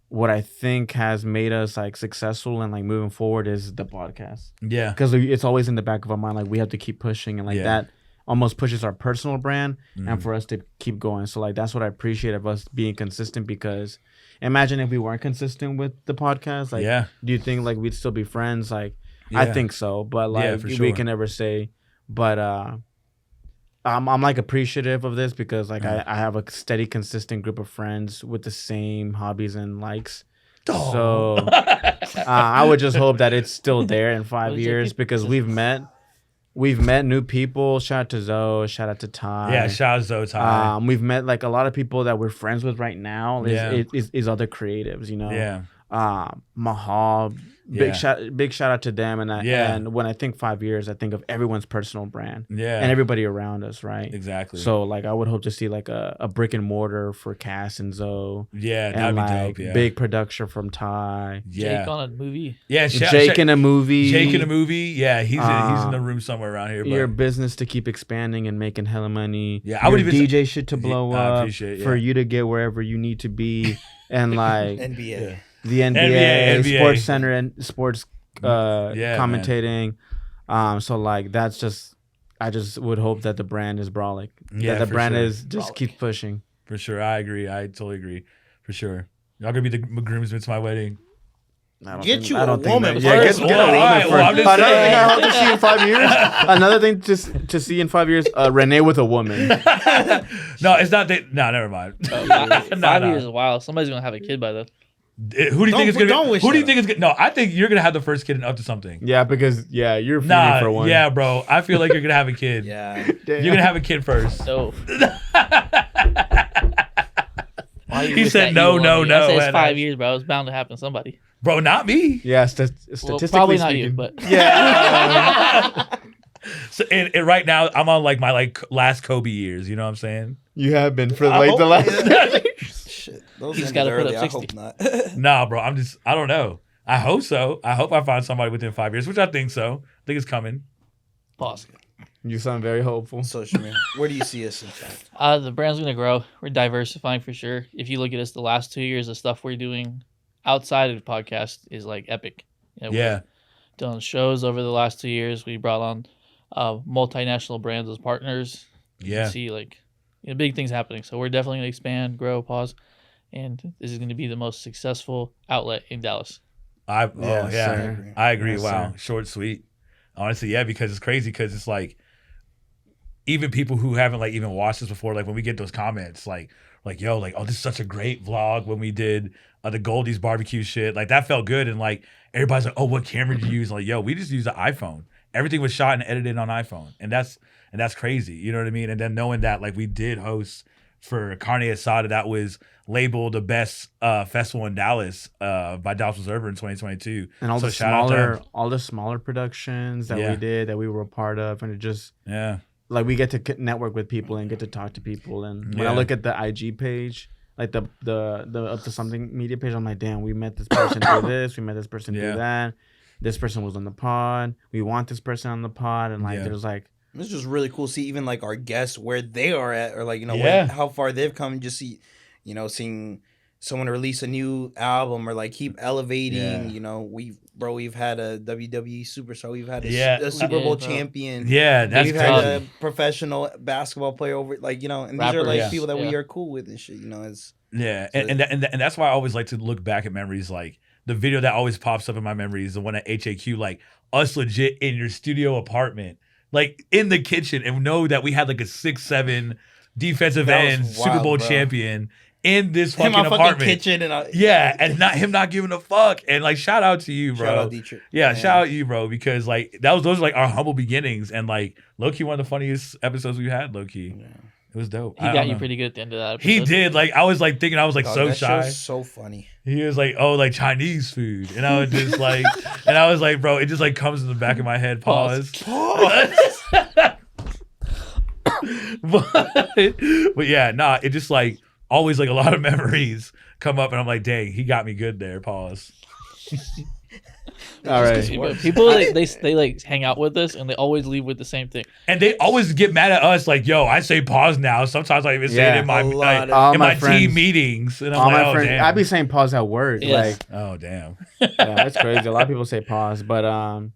what I think has made us like successful and like moving forward is the podcast. Yeah. Because it's always in the back of our mind, like we have to keep pushing, and like Yeah. that almost pushes our personal brand and for us to keep going. So like that's what I appreciate of us being consistent, because imagine if we weren't consistent with the podcast. Like, Yeah. do you think like we'd still be friends? Like, Yeah. I think so, but like Yeah, for we sure. can never say. But I'm like appreciative of this because like I have a steady, consistent group of friends with the same hobbies and likes. Oh. So I would just hope that it's still there in 5 What is it, years, people? because we've met new people. Shout out to Zoe. Shout out to Ty. Yeah, shout out to Ty. We've met like a lot of people that we're friends with right now. Yeah. Is other creatives, you know. Yeah. Mahal. Yeah. Big shout out to them. And Yeah. and when I think 5 years, I think of everyone's personal brand. Yeah. And everybody around us, right? Exactly. So like I would hope to see like a brick and mortar for Cass and Zoe. Yeah, that'd And be like dope. Yeah. big production from Ty. Yeah. Jake on a movie. Yeah. Jake in a movie. Jake in a movie. Yeah, he's in the Uh, room somewhere around here. But Your business to keep expanding and making hella money. Yeah, I would Your even DJ shit to blow I up appreciate it, for yeah. you to get wherever you need to be, and like NBA. the NBA, NBA. Sports Center, and sports Yeah, commentating. So like that's just, I just would hope that the brand is brolic. Yeah, that the for brand sure. is just keeps pushing. For sure. I agree. I totally agree. For sure. Y'all gonna be the groomsmen to my wedding. Get you I a don't think woman that- Yeah, first. get a All woman right, first. well, I'm just Another thing saying. I hope to see in 5 years. Another thing to see in 5 years. Renee with a woman. No, it's not that. No, never mind. Five years is a while. Somebody's gonna have a kid by then. Who do you think is gonna? Don't wish Who do you that. think is gonna? No, I think you're gonna have the first kid in Up to Something. Yeah, because you're feeding for one. Yeah, bro. I feel like you're gonna have a kid. Yeah. You're gonna have a kid first. So He said no, no, no, I said it's and 5 years, bro. It's bound to happen to somebody. Bro, not me. Yeah, Well, statistically probably not speaking. you, but Yeah. So, and right now, I'm on like my last Kobe years. You know what I'm saying? You have been for I like hope- the last. Shit. Those He's ended gotta put early. up I 60. hope not. Nah, bro. I don't know. I hope so. I hope I find somebody within 5 years, which I think so. I think it's coming. pause. You sound very hopeful. Social media. Where do you see us in 5? The brand's gonna grow. We're diversifying for sure. If you look at us, the last 2 years, the stuff we're doing outside of the podcast is like epic. You know, Yeah. we've done shows over the last 2 years. We brought on multinational brands as partners. You Yeah. can see like big things happening. So we're definitely gonna expand, grow, pause, and this is gonna be the most successful outlet in Dallas. Yeah, sir. I agree. Yes, Wow. sir. Short, sweet. Honestly, yeah, because it's crazy because it's like even people who haven't like even watched this before, like when we get those comments, like yo, like, oh, this is such a great vlog when we did the Goldie's barbecue shit. Like that felt good. And like everybody's like, oh, what camera did you use? Like, yo, we just used the iPhone. Everything was shot and edited on iPhone. And that's crazy. You know what I mean? And then knowing that like we did host for Carne Asada that was labeled the best festival in Dallas by Dallas Observer in 2022. And all So the shout out to smaller productions that Yeah. we did, that we were a part of, and it just Yeah. like we get to network with people and get to talk to people. And when Yeah. I look at the IG page, like the Up to Something media page, I'm like, damn, we met this person do this, we met this person Yeah. do that. This person was on the pod. We want this person on the pod, and like Yeah. there's like, It's just really cool to see even like our guests where they are at, or like Yeah. how far they've come. And just see, seeing someone release a new album or like keep elevating. Yeah. We've had a WWE superstar, we've had Yeah. a Super Bowl Yeah. champion. Yeah, that's We've crazy. had a professional basketball player over, and these are Rappers. like Yeah. people that we Yeah. are cool with and shit. It's Yeah, So and that's why I always like to look back at memories. Like the video that always pops up in my memories, the one at HAQ, like us legit in your studio apartment, like in the kitchen, and know that we had like a 6'7" defensive That was end wild, Super Bowl bro. champion in this in fucking my apartment. fucking kitchen, and Yeah, and not giving a fuck. And like shout out to you, bro. shout out Dietrich. Yeah, shout out you, bro, because like those are like our humble beginnings, and like low key one of the funniest episodes we had, low key. Yeah. It was dope. He got you pretty good at the end of that episode. He did. Like I was like thinking I was like Dog, so that shy. show's so funny. He was like, "Oh, like Chinese food," and I was just like, and I was like, "Bro, it just like comes in the back of my head." Pause. but yeah, nah. It just like always like a lot of memories come up, and I'm like, "Dang, he got me good there." Pause. All right. People they like hang out with us and they always leave with the same thing. And they always get mad at us, like, "Yo, I say pause now." Sometimes I even say it in my in my team meetings, and I'm all like, my "Oh friends, damn." I be saying pause at work. Yes. Like, Oh damn. yeah, that's crazy. A lot of people say pause, but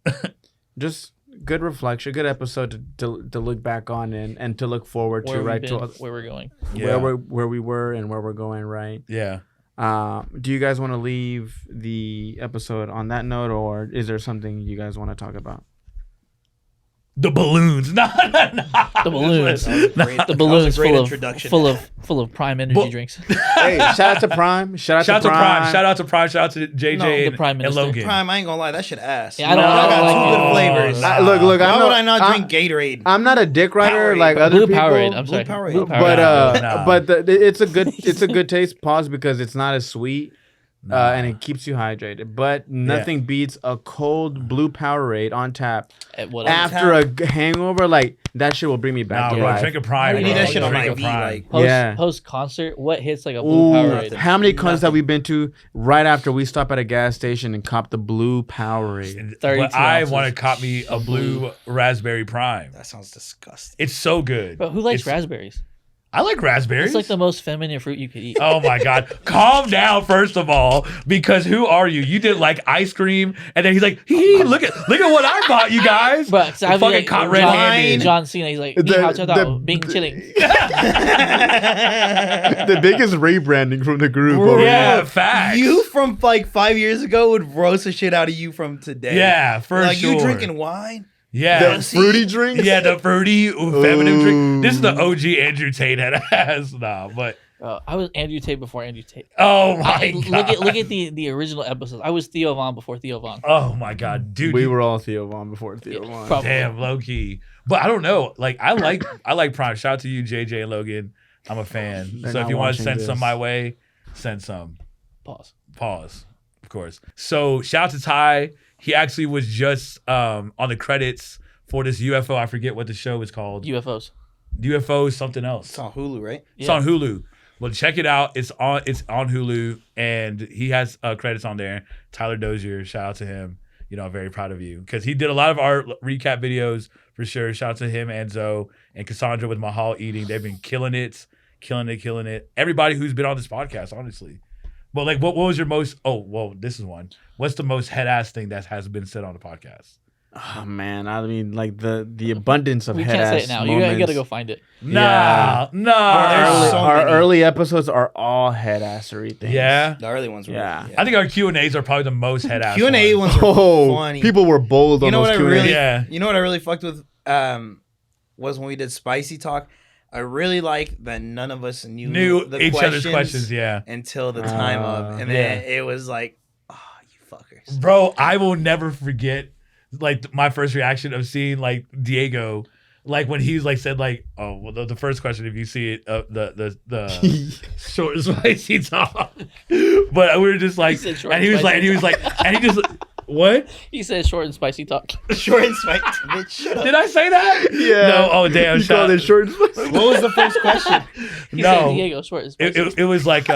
just good reflection, good episode to look back on and to look forward to, right? To where we're going. Yeah. where we were and where we're going, right? Yeah. Do you guys want to leave the episode on that note, or is there something you guys want to talk about? The balloons. No. The balloons. The balloons full of prime energy drinks. Hey, shout out to Prime. Shout out to Prime. Shout out to Prime. Shout out to JJ the Prime and Minister. Logan. Prime, I ain't gonna lie, that shit ass. Yeah, I don't like got two good flavors. Look, Why would I not drink Gatorade? I'm not a dick rider Powerade. like other Blue people. Powerade. I'm sorry. Blue Powerade. Blue Powerade. But it's a good taste. Pause because it's not as sweet. And it keeps you hydrated, but nothing beats a cold Blue Powerade on tap after a hangover. Like that shit will bring me back to life. Drink a Prime. You need that shit on Drink a IV, Prime. like Post concert, what hits like a Blue Powerade? How many cons that we've been to right after we stop at a gas station and cop the Blue Powerade? But I want to cop me a blue raspberry Prime. that sounds disgusting. It's so good. But who likes raspberries? I like raspberries. It's like the most feminine fruit you could eat. Oh my God. Calm down, first of all, because who are you? You didn't like ice cream. And then he's like, look at what I bought you guys. But so fucking like, caught red-handed. John Cena, he's like, being chilling. The biggest rebranding from the group. Bro, Yeah, facts. You from like 5 years ago would roast the shit out of you from today. Yeah, for like, sure. you drinking wine? Yeah. The fruity drinks? Yeah, the fruity feminine drink. This is the OG Andrew Tate had ass. Nah, but I was Andrew Tate before Andrew Tate. oh my God. Look at the original episodes. I was Theo Von before Theo Von. Oh my God, dude. We were all Theo Von before Theo Von. Probably. Damn, low key. But I don't know. Like I like Prime. Shout out to you, JJ and Logan. I'm a fan. They're So if not you want to watching send some this. my way, send some. Pause. Pause. Of course. So shout out to Ty. He actually was just on the credits for this UFO. I forget what the show is called. UFOs. UFO something else. It's on Hulu, right? It's on Hulu. Well, check it out. It's on Hulu, and he has credits on there. Tyler Dozier, shout out to him. You know, I'm very proud of you because he did a lot of our recap videos for sure. Shout out to him and Zoe and Cassandra with Mahal Eating. They've been killing it. Everybody who's been on this podcast, honestly. But like, what was your most? Oh, well, this is one. What's the most head ass thing that has been said on the podcast? Oh man, I mean, like the abundance of We head can't say ass it now. moments. You gotta go find it. Nah. Our early episodes are all head assery things. Yeah. The early ones were. Yeah. I think our Q&As are probably the most head ass. Q&A ones were Oh, funny. people were bold You on know those what I Q&As. really? Yeah. You know what I really fucked with? Was when we did spicy talk. I really like that none of us knew the each other's questions. Yeah. until the time of, and then it was like, oh, you fuckers. Bro, I will never forget like my first reaction of seeing like Diego, like when he's like said like, oh well, the first question if you see it, the short and spicy talk, but we were just like, and he was like, and he just what? He said short and spicy talk. Short and spicy, bitch. Shut up. Did I say that? Yeah. No. Oh damn. You called it short and spicy. What was the first question? He No. said Diego short and spicy. It was like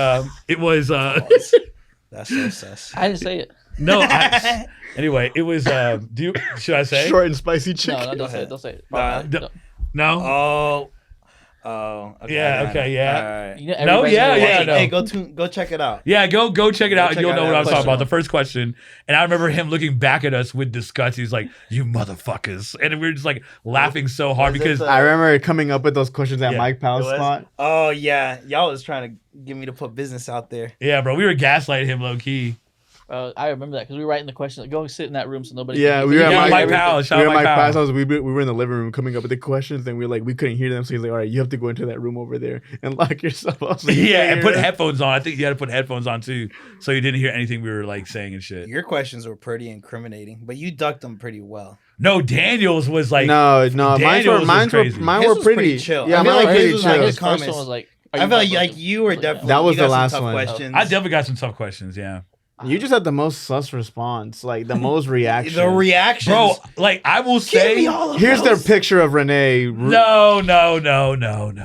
it was That's so sus. I didn't say it. no. Anyway, it was should I say? Short and spicy chicken. No, don't say it. Don't say it. No. No. Oh. Okay, Yeah, okay, yeah. All right. You know, No, everybody's yeah, gonna yeah, watch no. Hey, go check it out. Yeah, go check it out. check You'll out know that what I'm talking question. about. The first question, and I remember him looking back at us with disgust. He's like, "You motherfuckers," and we were just like laughing so hard Was it because the- I remember coming up with those questions at Yeah. Mike Powell's It was? spot. Oh yeah, y'all was trying to get me to put business out there. yeah, bro, we were gaslighting him low key. I remember that because we were writing the questions. Like, go sit in that room so nobody. Yeah, can we were hear at you. Yeah, my- Mike Powell. Shout We out were Mike at my Powell. past house. We were in the living room coming up with the questions, and we couldn't hear them. So he's like, "All right, you have to go into that room over there and lock yourself up." So you Yeah, can't and hear put us." headphones on. I think you had to put headphones on too, so you didn't hear anything we were like saying and shit. Your questions were pretty incriminating, but you ducked them pretty well. No, Daniels was like, No, Daniels was crazy. mine His were was pretty pretty chill. Yeah, I mine feel were like his pretty was chill. like His his first one comments. was like. I feel like you were Like, definitely. That was you got the some last tough one. questions. I definitely got some tough questions. Yeah, You just had the most sus response, like the most reaction. The reactions, bro. Like I will Give me say, all of Here's their those. picture of Renee. no.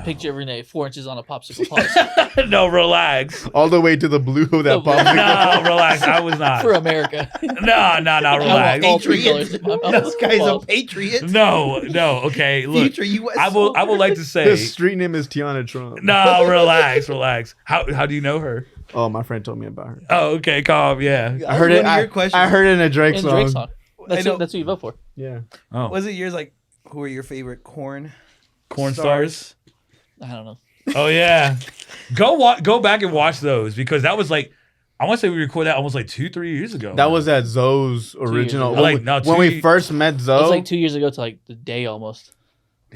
Picture of Renee 4 inches on a popsicle pause No, relax. all the way to the blue of that No, popsicle. No, relax. I was not. for America. No, relax. all three Patriot. colors in my mouth. This guy's a Well, patriot. No. Okay, look. Future U.S. I would like to say. His street name is Tiana Trump. No, relax. How do you know her? Oh, my friend told me about her. Oh, okay, calm. Yeah. That I was heard it. one of your questions. I heard it in a Drake in song. Drake's song. I know. That's who you vote for. Yeah. Oh, Was it yours? Like, who are your favorite corn? corn stars. I don't know. Oh yeah. Go back and watch those because that was like I want to say we recorded that almost like 2-3 years ago. That was at Zoe's original. ago. Like, When, no, when 2 we years- first met It Zoe. was like 2 years ago to like the day almost.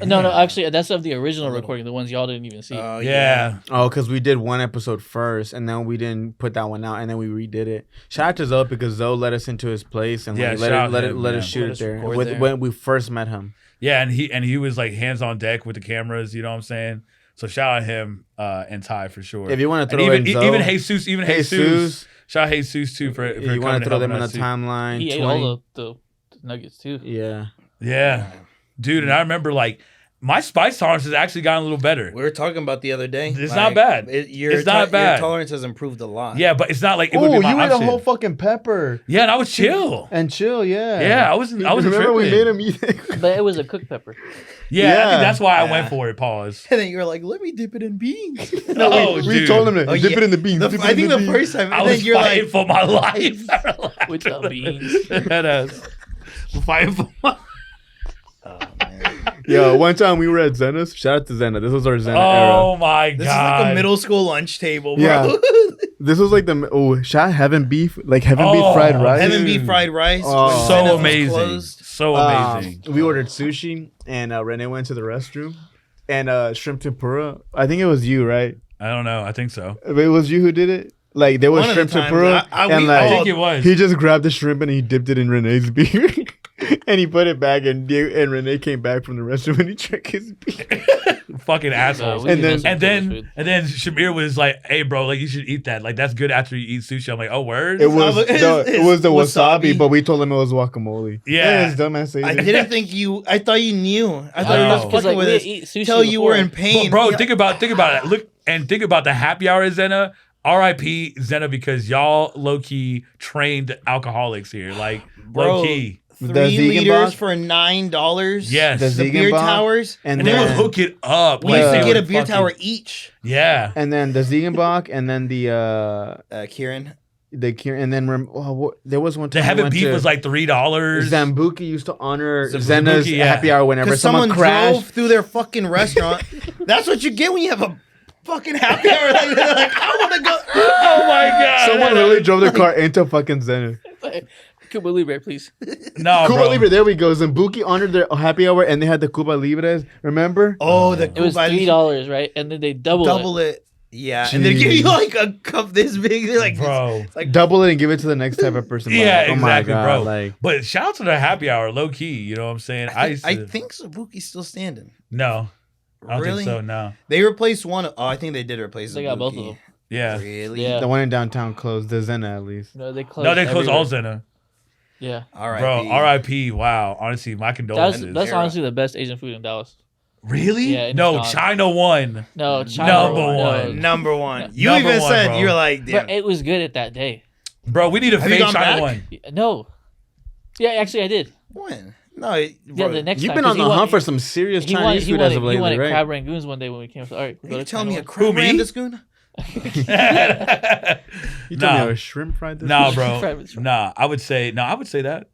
No, actually, that's of the original recording, the ones y'all didn't even see. Yeah. Oh, because we did one episode first, and then we didn't put that one out, and then we redid it. Shout out to Zoe because Zoe let us into his place and Yeah, like, shout out let him, us yeah. shoot Let it us there, record with, there. when we first met him. Yeah, and he was like hands on deck with the cameras, you know what I'm saying? So shout out him and Ty for sure. If you want to and throw even in Zoe, even Jesus, Jesus, shout out Jesus too for you want to throw them in the timeline. He ate 20. all the nuggets too. Yeah. Yeah. Dude, and I remember like my spice tolerance has actually gotten a little better. We were talking about the other day. It's not bad. It's not bad. Your tolerance has improved a lot. Yeah, but it's not like it would Oh, be my you ate a option. whole fucking pepper Yeah, and I was chill. and chill. Yeah. Yeah, I was Remember we made him eat it. But it was a cooked pepper. Yeah, I Yeah. think that's why I Yeah. went for it. Pause. And then you were like, "Let me dip it in beans." No, we dude. told him to Oh, dip yeah. it in the beans. dip it I in think the the beans. first time, I and then was you're fighting like, for my life. With the beans. That ass. Fighting for my. "Oh man, Yo, one time we were at Zena's. Shout out to Zena. This was our Zena Oh era. my this god. is like a middle school lunch table, bro." Yeah. This was like shout out Heaven Beef, like Heaven Beef Oh, fried rice. Heaven beef fried rice. Oh. when So Zenith was amazing. closed. So amazing. We ordered sushi, and Renee went to the restroom, and shrimp tempura. I think it was you, right? I don't know. I think so. But it was you who did it. Like there was One of the shrimp times, tempura, I- and we like I all- think it was. he just grabbed the shrimp and he dipped it in Renee's beer, and he put it back, and Renee came back from the restroom and he drank his beer. Fucking assholes. we And did then- some and Turkish then food. Shamir was like, "Hey, bro, like you should eat that. Like that's good after you eat sushi." I'm like, "Oh, word." It was It's it was the wasabi, wasabi. but we told him it was guacamole. Yeah. His dumbass ate I it. didn't think you. I thought you knew. I thought you No. were just Because fucking like with we us. eat sushi Till you were before. in pain, Bro, Yeah. think about it. Look and think about the happy hour at Zena. R.I.P. Zena because y'all low key trained alcoholics here. Like Bro, low key. The 3 Ziegenbach? liters for $9. Yes. The The beer Ziegenbach, towers. and And they would then hook it up. We like used they to get a would beer fucking- tower each. Yeah. and then the Ziegenbach, and then Kieran. and then there was one time The we heaven went beef to- was like $3. Zambuki used to honor Zambuki, Zena's yeah. happy hour whenever Because someone someone crashed. drove through their fucking restaurant. That's what you get when you have a fucking happy hour. Like, they're like, I want to go. Oh my god. Someone literally drove their car into fucking Zena. Cuba Libre, please. No, Cuba bro. Libre, there we go. Zambuki honored their happy hour, and they had the Cuba Libres. Remember? Oh, the It was $3, right? And then they double it. it. Yeah, and they give you like a cup this big. They're like, Bro. like Double it and give it to the next type of person. Yeah, Like, oh my exactly, God, bro. Like, But shout out to the happy hour, low key. You know what I'm saying? I used think, to, Sabuki's still standing. no, I don't Really? think so. No, They replaced one. Oh, I think they did replace. They got both of Sabuki. them. yeah, Really? Yeah. the one in downtown closed. The Zena, at least. No, they closed. no, they closed all everywhere. Zena, Yeah. All right, bro. R.I.P. Wow, honestly, my That's condolences. that's Era. honestly the best Asian food in Dallas. Really? Yeah, it's no, gone. China won. No, China. Number no. one. Number one. You Number even one, said bro. you're like, damn. But it was good at that day. Bro, we need a Have you fake gone China back? one. No. Yeah, actually, I did. When? No, Yeah, bro. the next You've time. been 'cause on he the won- hunt for some serious he Chinese wanted, he food wanted, as of he lately, wanted right? crab rangoons one day when we came. So, all right, Are go you to telling me a China crab me? rangoon? You told Nah. me I was shrimp fried this Nah, week? bro. Private- Nah, I would say that.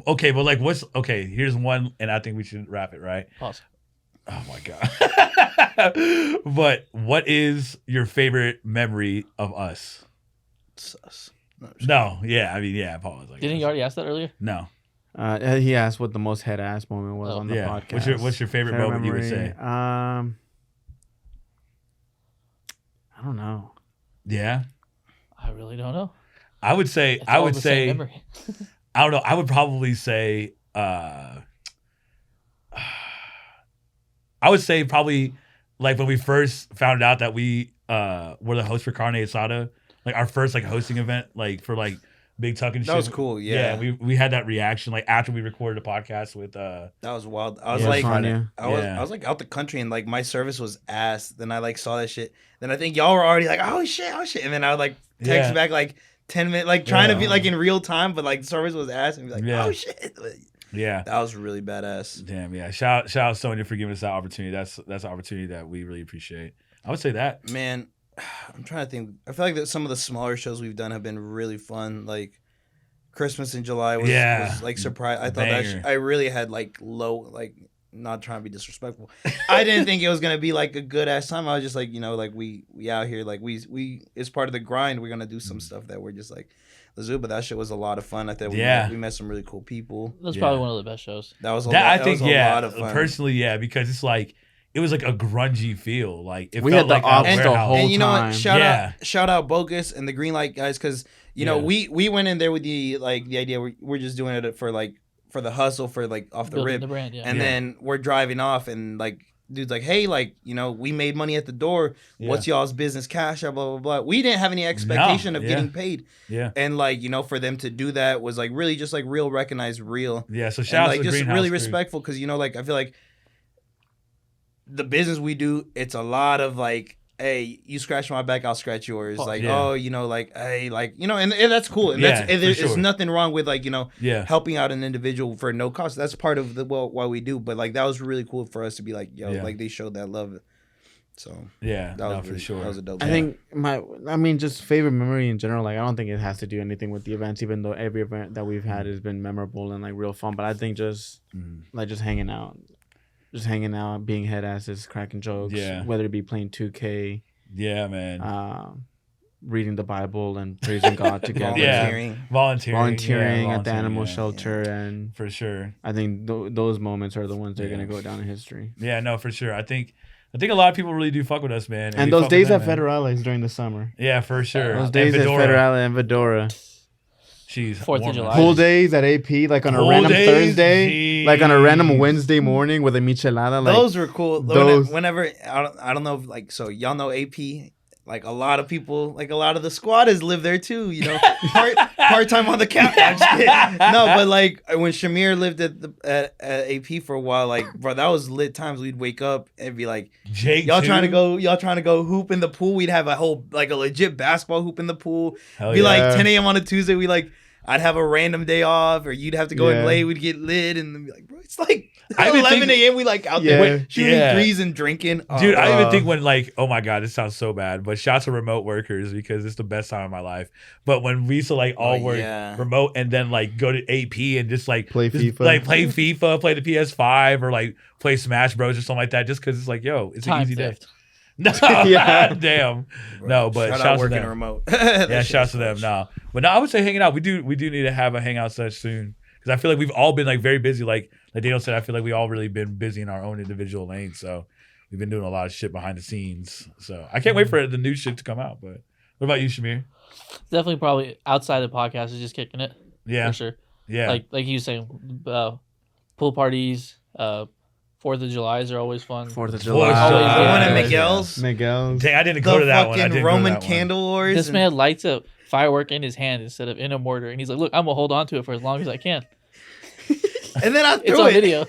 Okay, but like, here's one, and I think we should wrap it, right? Pause. Oh my god. But what is your favorite memory of us? Sus. No, yeah, I mean, yeah, pause. Didn't you already ask that earlier? No. He asked what the most head ass moment was on the podcast. What's your favorite moment you would say? I don't know. Yeah. I really don't know. I would say. It's all the same memory. I don't know. I would probably say. I would say probably like when we first found out that we were the host for Carne Asada, like our first like hosting event, like for like Big Tuck and shit. That was cool. Yeah. we had that reaction like after we recorded a podcast with That was wild. I was Yeah, like, Sonya. I was like out the country and like my service was ass. Then I like saw that shit. Then I think y'all were already like, oh shit. And then I would like text back like 10 minutes, like trying to be like in real time, but like the service was ass and be like, oh shit. Yeah, that was really badass. Damn, yeah. Shout out Sonya for giving us that opportunity. That's an opportunity that we really appreciate. I would say that. Man, I'm trying to think. I feel like that some of the smaller shows we've done have been really fun. Like Christmas in July was like surprise. I thought I really had like low, like not trying to be disrespectful. I didn't think it was gonna be like a good ass time. I was just like, you know, like we out here, like we it's part of the grind. We're gonna do some stuff that we're just like, let's do. But that shit was a lot of fun. I thought we met some really cool people. That's probably one of the best shows. That was a lot of fun. Personally, yeah, because it's like it was like a grungy feel. Like it we felt had the like ops the whole time. And you know what? Shout out Bogus and the Green Light guys, because you know we went in there with the idea we're just doing it for the hustle, for like off the Building rip, the brand, and then we're driving off and like dude's like, hey, like, you know, we made money at the door. What's y'all's business cash? Blah blah blah. We didn't have any expectation of getting paid. Yeah, and like, you know, for them to do that was like really just like real recognized real. Yeah, so shout out to the just Greenhouse really crew. respectful, because you know, like I feel like the business we do, it's a lot of like, hey, you scratch my back, I'll scratch yours. Oh, you know, like, hey, like, you know, and that's cool. And there's nothing wrong with like, you know, helping out an individual for no cost. That's part of why we do. But like, that was really cool for us to be like, yo, like they showed that love. So that was for sure. That was a dope. I think just favorite memory in general. Like I don't think it has to do anything with the events, even though every event that we've had has been memorable and like real fun. But I think just just hanging out. Just hanging out, being head asses, cracking jokes, whether it be playing 2K, man, reading the Bible and praising God together, volunteering at the animal shelter, and for sure, I think those moments are the ones that are gonna go down in history. Yeah, no, for sure. I think a lot of people really do fuck with us, man, and those days at Federales during the summer. Yeah, for sure. Those days at Federale and Vedora. Jeez, 4th of July. Pool days at AP, like on a random Thursday, like on a random Wednesday morning with a michelada. Like, those were cool. Whenever I don't know, like, so y'all know AP. Like a lot of people, like a lot of the squatters live there too. You know, part time on the couch. No, but like when Shamir lived at AP for a while, like bro, that was lit times. We'd wake up and be like, Jake, y'all trying to go hoop in the pool. We'd have a whole like a legit basketball hoop in the pool. Like 10 a.m. on a Tuesday. We like I'd have a random day off, or you'd have to go and play. We'd get lit and then be like, bro, it's like 11 a.m. We like out there shooting threes and drinking. Dude, I even think when like, oh my God, this sounds so bad, but shout out to remote workers because it's the best time of my life. But when we used to like all work remote and then like go to AP and just like play FIFA, play the PS5 or like play Smash Bros or something like that, just because it's like, yo, it's an easy day. No, damn. Bro, no, but shout out to them. Remote. Shout out to them. No, but no, I would say hanging out. We do need to have a hangout session soon because I feel like we've all been like very busy. Like Daniel said, I feel like we all really been busy in our own individual lanes. So we've been doing a lot of shit behind the scenes. So I can't wait for the new shit to come out. But what about you, Shamir? Definitely, probably outside the podcast is just kicking it. Yeah, for sure. Yeah, like you saying, pool parties. 4th of July's are always fun. 4th of July. The one at Miguel's. Dang, I didn't go to that one. The fucking Roman candle wars. This man lights a firework in his hand instead of in a mortar, and he's like, "Look, I'm gonna hold on to it for as long as I can." And then I threw it's on video.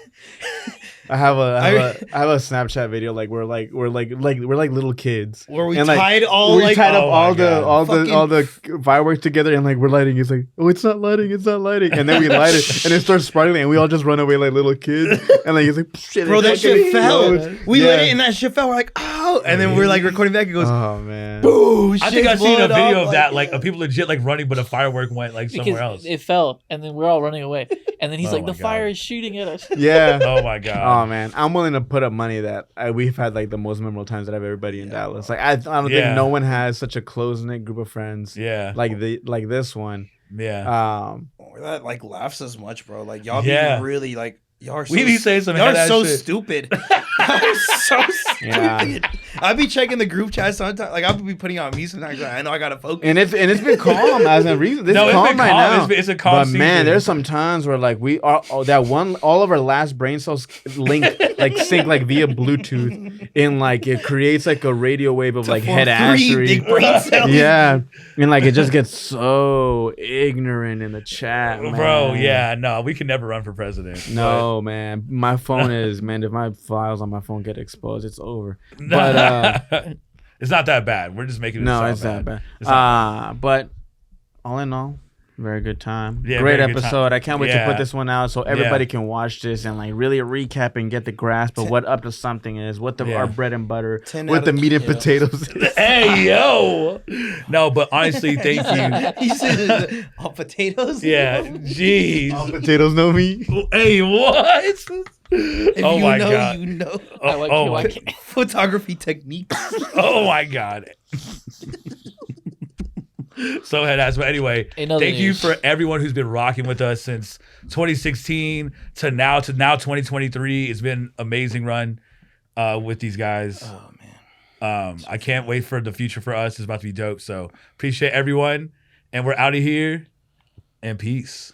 I have a Snapchat video like we're like little kids where we and, tied up all the fireworks together and like we're lighting. It's like, oh, it's not lighting, and then we light it and it starts sparkling and we all just run away like little kids and like it's like shit, bro, that shit fell. We lit it and that shit fell. We're like, oh, and then we're like recording back. It goes, oh man, boom. I think I've seen a video of that, like of people legit like running, but a firework went like somewhere else. It fell, and then we're all running away. And then he's Oh like, my the fire God. is shooting at us. Yeah. Oh my Oh God. man, I'm willing to put up money that we've had like the most memorable times that I've everybody in Dallas. Like I don't Yeah. think no one has such a close knit group of friends. Yeah. Like this one. Yeah. Or that like laughs as much, bro. Like y'all Yeah. be really like y'all are so We be saying some y'all are head-ass so shit. stupid. Y'all are so stupid. Yeah. I be checking the group chat sometimes. Like I'll be putting on me sometimes. Like, I know I gotta focus. And it's been calm as a reason. This No, is it's calm been right calm. now. It's a calm But man, season. there's some times where like we are all of our last brain cells link like sync like via Bluetooth, and like it creates like a radio wave of like head Three assery. big brain cells. Yeah, and like it just gets so ignorant in the chat, man. Bro, yeah, no, we can never run for president. No, man. My phone is, man, if my files on my phone get exposed, it's over. But, But it's not that bad. We're just making it no, sound it's not bad. It's not But all in all, very good time. Yeah, Great very good episode. time. I can't wait to Yeah. put this one out so everybody can watch this and like really recap and get the grasp of what Up to Something is, what Yeah. our bread and butter, 10 what out the of- meat and yeah. potatoes is. Hey, yo. No, but honestly, thank you. He said, "All potatoes." Yeah, All jeez. potatoes know me. Hey, what? If Oh you my know, God. you know. I like oh you. my- I can't. Photography techniques. Oh my God. So head ass. But anyway, In other thank you news. for everyone who's been rocking with us since 2016 to now 2023. It's been an amazing run with these guys. Oh man. I can't wait for the future for us. It's about to be dope. So appreciate everyone. And we're out of here. And peace.